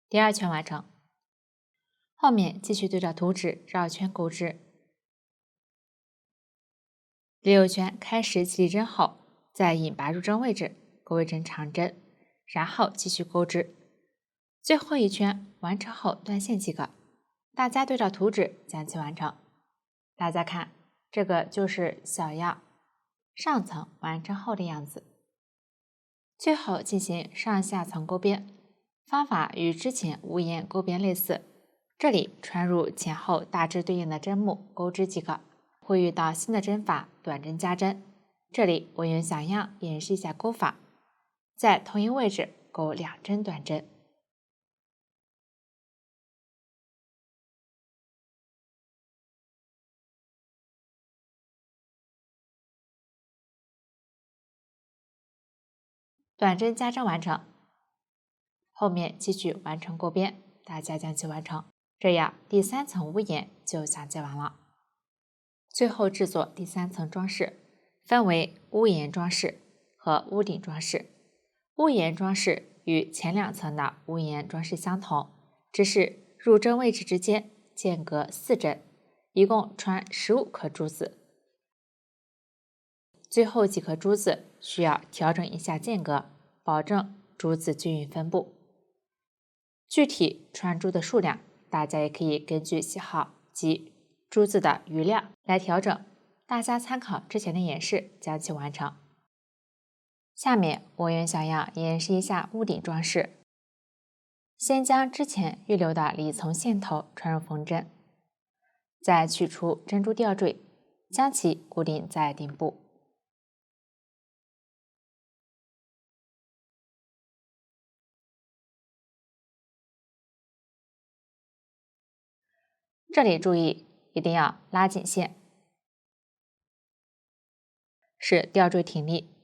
第二圈完成，后面继续对着图纸绕圈钩织。第6圈开始起立针后，在引拔入针位置钩一针长针，然后继续钩织。最后一圈完成后断线即可。大家对照图纸将其完成。大家看，这个就是小样上层完成后的样子。最后进行上下层钩边，方法与之前无沿钩边类似，这里穿入前后大致对应的针目钩织即可。会遇到新的针法短针加针，这里我用小样演示一下钩法，在同一位置钩2针短针。短针加针完成，后面继续完成钩边，大家将其完成，这样第3层屋檐就讲解完了。最后制作第3层装饰，分为屋檐装饰和屋顶装饰。屋檐装饰与前2层的屋檐装饰相同，只是入针位置之间间隔4针，一共穿15颗珠子。最后几颗珠子需要调整一下间隔，保证珠子均匀分布。具体穿珠的数量，大家也可以根据喜好及珠子的余量来调整，大家参考之前的演示将其完成。下面我用小样演示一下屋顶装饰。先将之前预留的里层线头穿入缝针，再取出珍珠吊坠，将其固定在顶部。这里注意，一定要拉紧线，使吊坠挺立。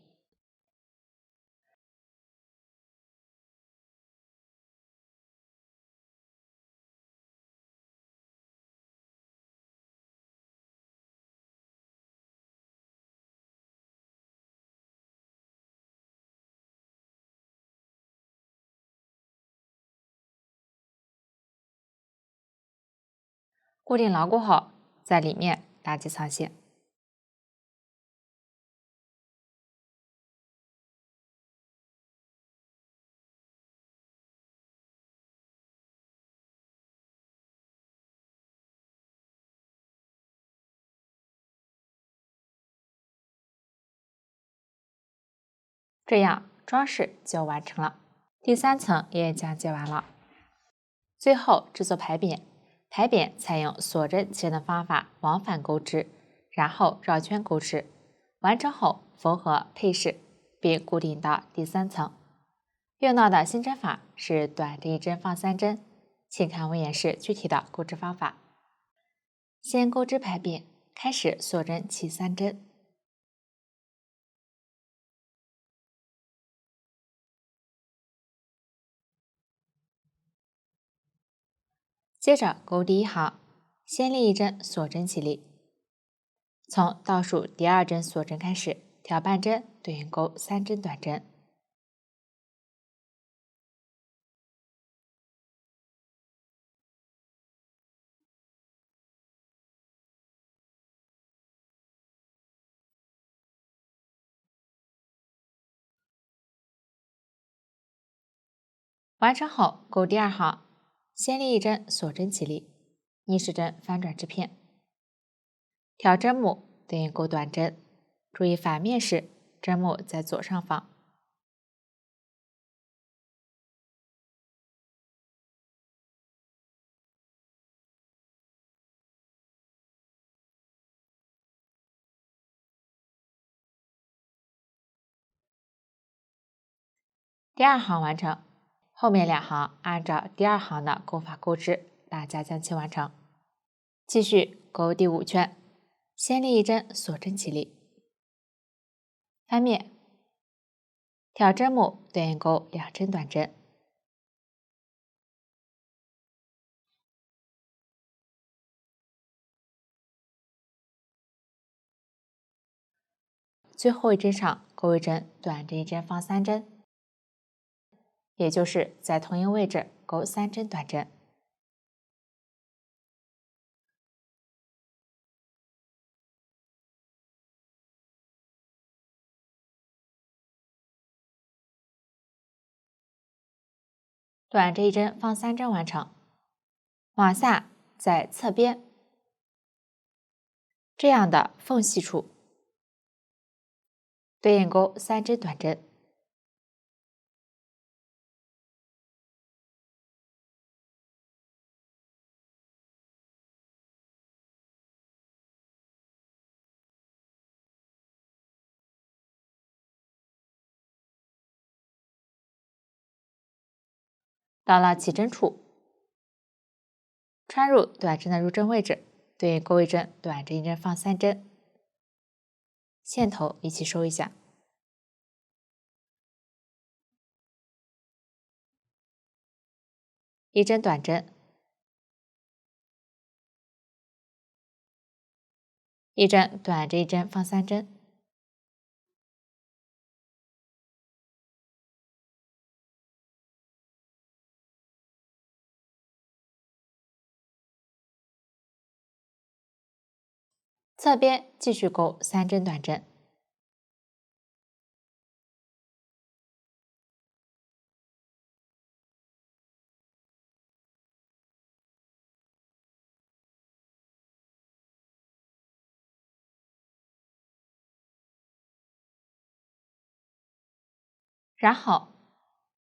固定牢固后，在里面拉几层线。这样装饰就完成了，第3层也讲解完了。最后制作牌匾，牌匾采用锁针线的方法往返钩织，然后绕圈钩织，完成后缝合配饰，并固定到第3层。用到的新针法是短针1针放3针，请看我演示具体的钩织方法。先钩织牌匾，开始锁针起3针。接着钩第1行，先立1针锁针起立，从倒数第2针锁针开始，调半针对应钩3针短针。完成后，钩第2行，先立1针锁针起立，逆时针翻转织片，调针目对应钩短针，注意反面时针目在左上方。第2行完成，后面2行按照第2行的钩法钩织，大家将其完成。继续钩第5圈，先立1针锁针起立，翻面，调针目对应钩2针短针，最后1针上钩1针短针1针放3针，也就是在同一位置钩3针短针。短针1针放3针完成，往下在侧边这样的缝隙处对应钩3针短针，到了起针处，穿入短针的入针位置，对应钩1针短针1针放3针，线头一起收一下。1针短针，1针短针1针放3针，侧边继续钩3针短针，然后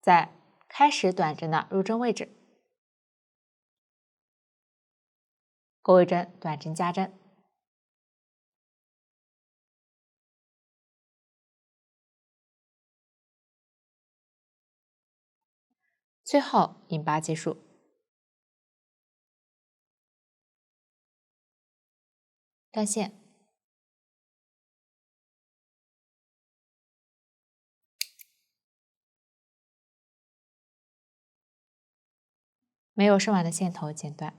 再开始短针的入针位置，钩尾针、短针加针，最后引拔结束。断线，没有伸完的线头剪断。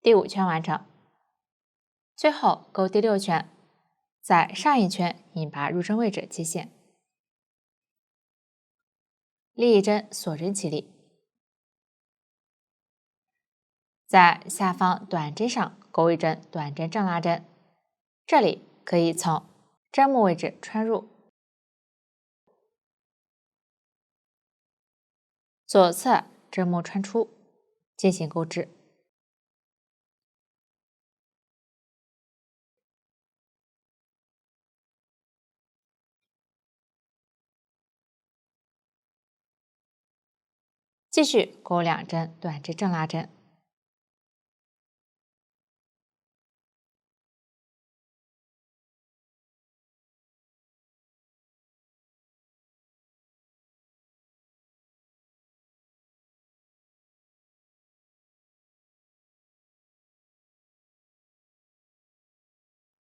第5圈完成，最后钩第6圈，在上一圈引拔入针位置接线，立一针锁针起立，在下方短针上钩一针短针正拉针，这里可以从针目位置穿入，左侧针目穿出，进行钩织。继续钩2针短针正拉针，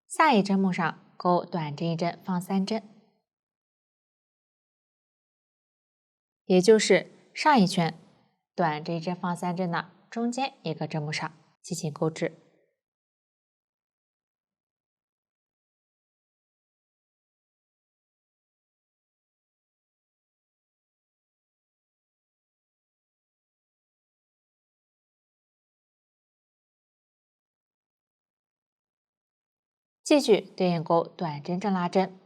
下一针目上钩短针1针放3针，也就是上一圈短针1针放3针的中间一个针目上进行钩织。继续对应钩短针正拉针，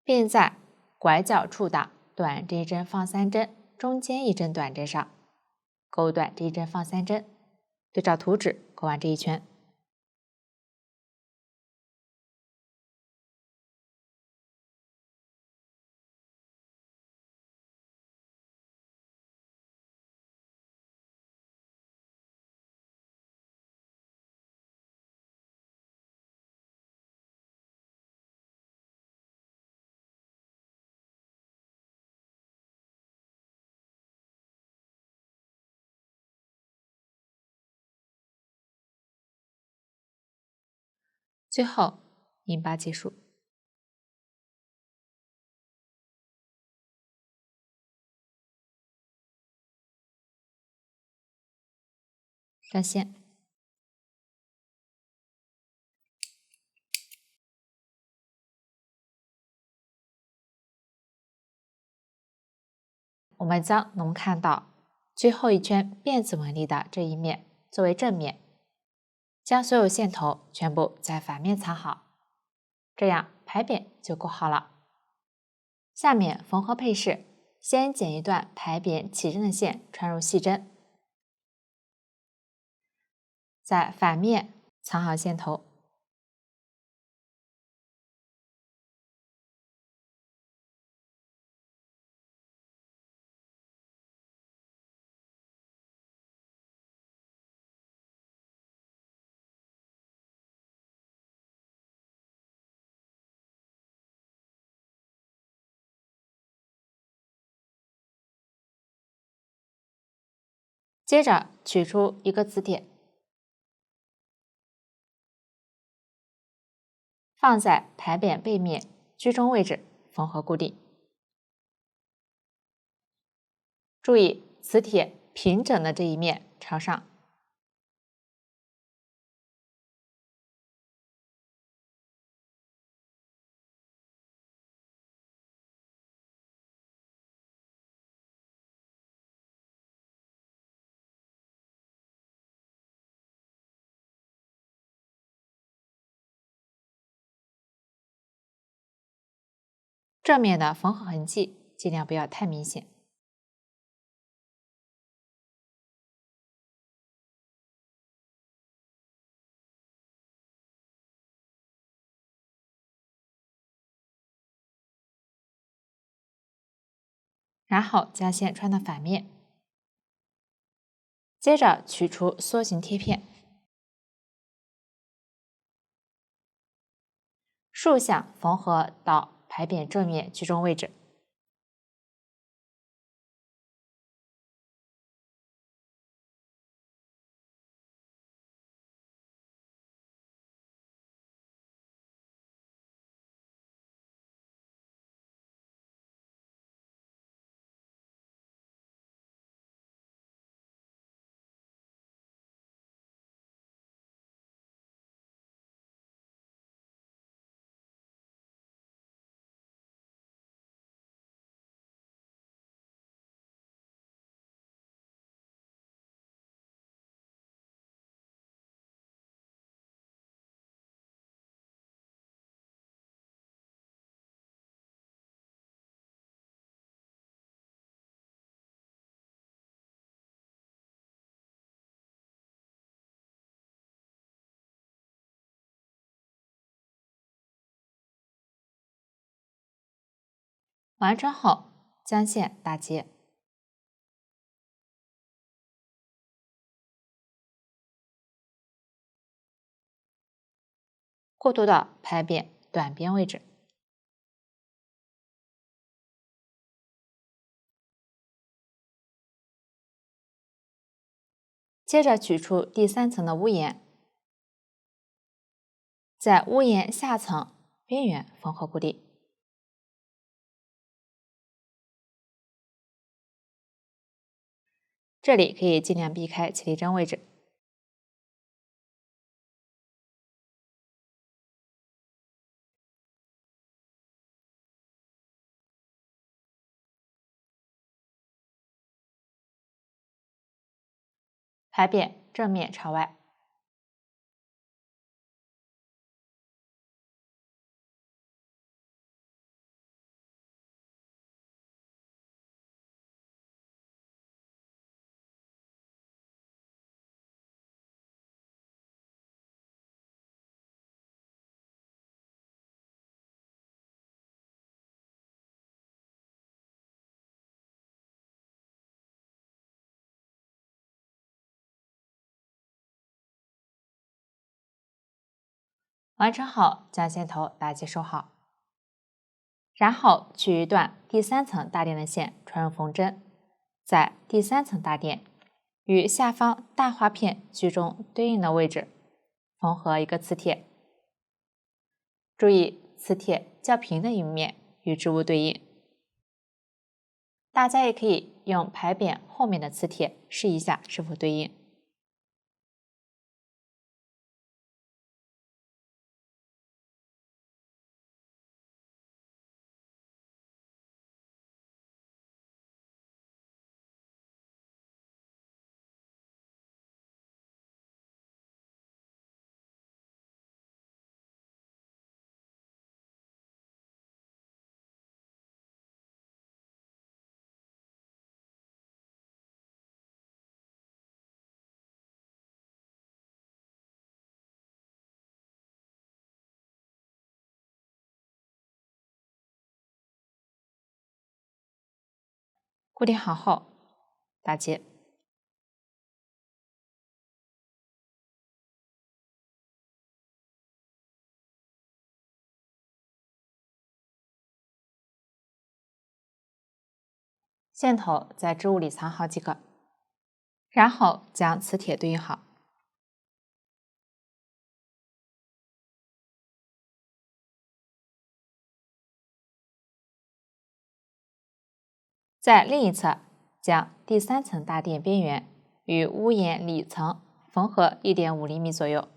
并在拐角处的短针1针放3针中间一针短针上钩短针1针放3针，对照图纸钩完这一圈。最后引拔结束。断线，我们将能看到最后一圈辫子纹理的这一面作为正面，将所有线头全部在反面藏好，这样排扁就钩好了。下面缝合配饰，先剪一段排扁起针的线穿入细针，在反面藏好线头，接着取出一个磁铁，放在排扁背面居中位置缝合固定。注意磁铁平整的这一面朝上。正面的缝合痕迹尽量不要太明显。然后将线穿到反面，接着取出塑形贴片，竖向缝合到牌匾正面居中位置。完成后，将线打结，过渡到牌匾短边位置，接着取出第3层的屋檐，在屋檐下层边缘缝合固定。这里可以尽量避开起立针位置。牌匾正面朝外，完成后将线头打结收好，然后取一段第3层大垫的线穿入缝针，在第3层大垫与下方大花片居中对应的位置缝合一个磁铁。注意磁铁较平的一面与织物对应。大家也可以用牌匾后面的磁铁试一下是否对应。固定好后，打结。线头在织物里藏好即可，然后将磁铁对应好。在另一侧，将第3层大垫边缘与屋檐里层缝合 1.5厘米左右。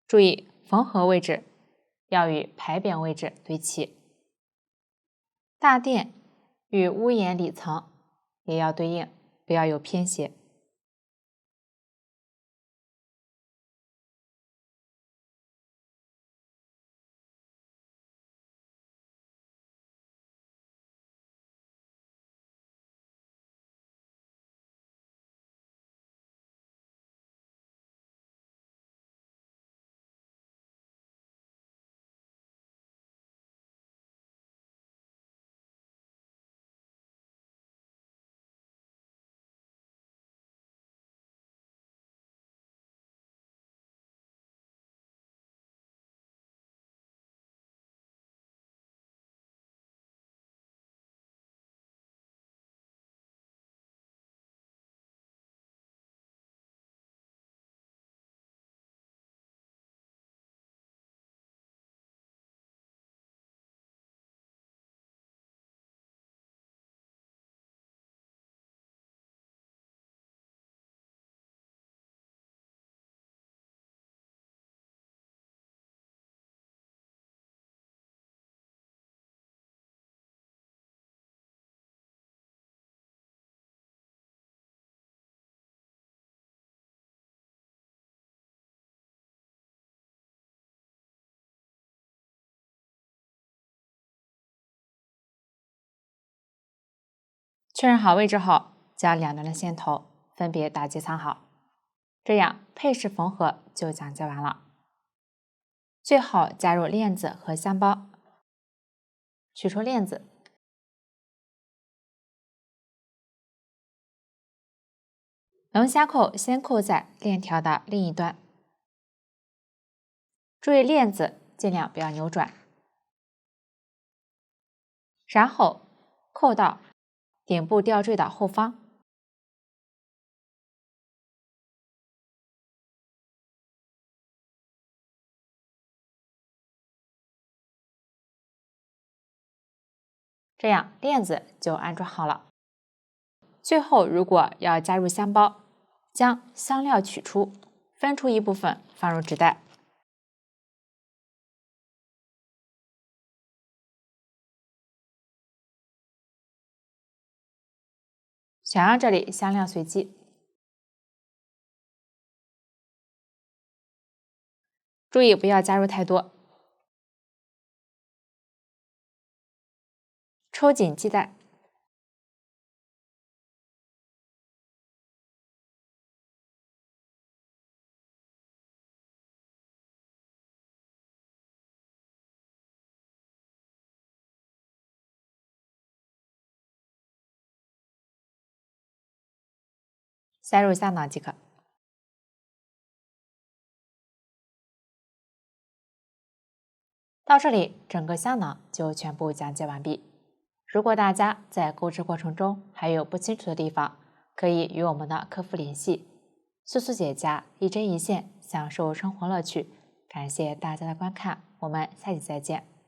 注意缝合位置要与牌匾位置对齐，大垫与屋檐里层也要对应，不要有偏斜。确认好位置后，将两端的线头分别打结藏好，这样配饰缝合就讲解完了。最后加入链子和香包，取出链子，龙虾扣先扣在链条的另一端，注意链子尽量不要扭转，然后扣到顶部吊坠的后方。这样链子就安装好了。最后，如果要加入香包，将香料取出，分出一部分放入纸袋。想让这里香料随机，注意不要加入太多。抽紧系带，塞入香囊即可。到这里，整个香囊就全部讲解完毕。如果大家在购置过程中还有不清楚的地方，可以与我们的客服联系。速速解答，一针一线，享受生活乐趣。感谢大家的观看，我们下期再见。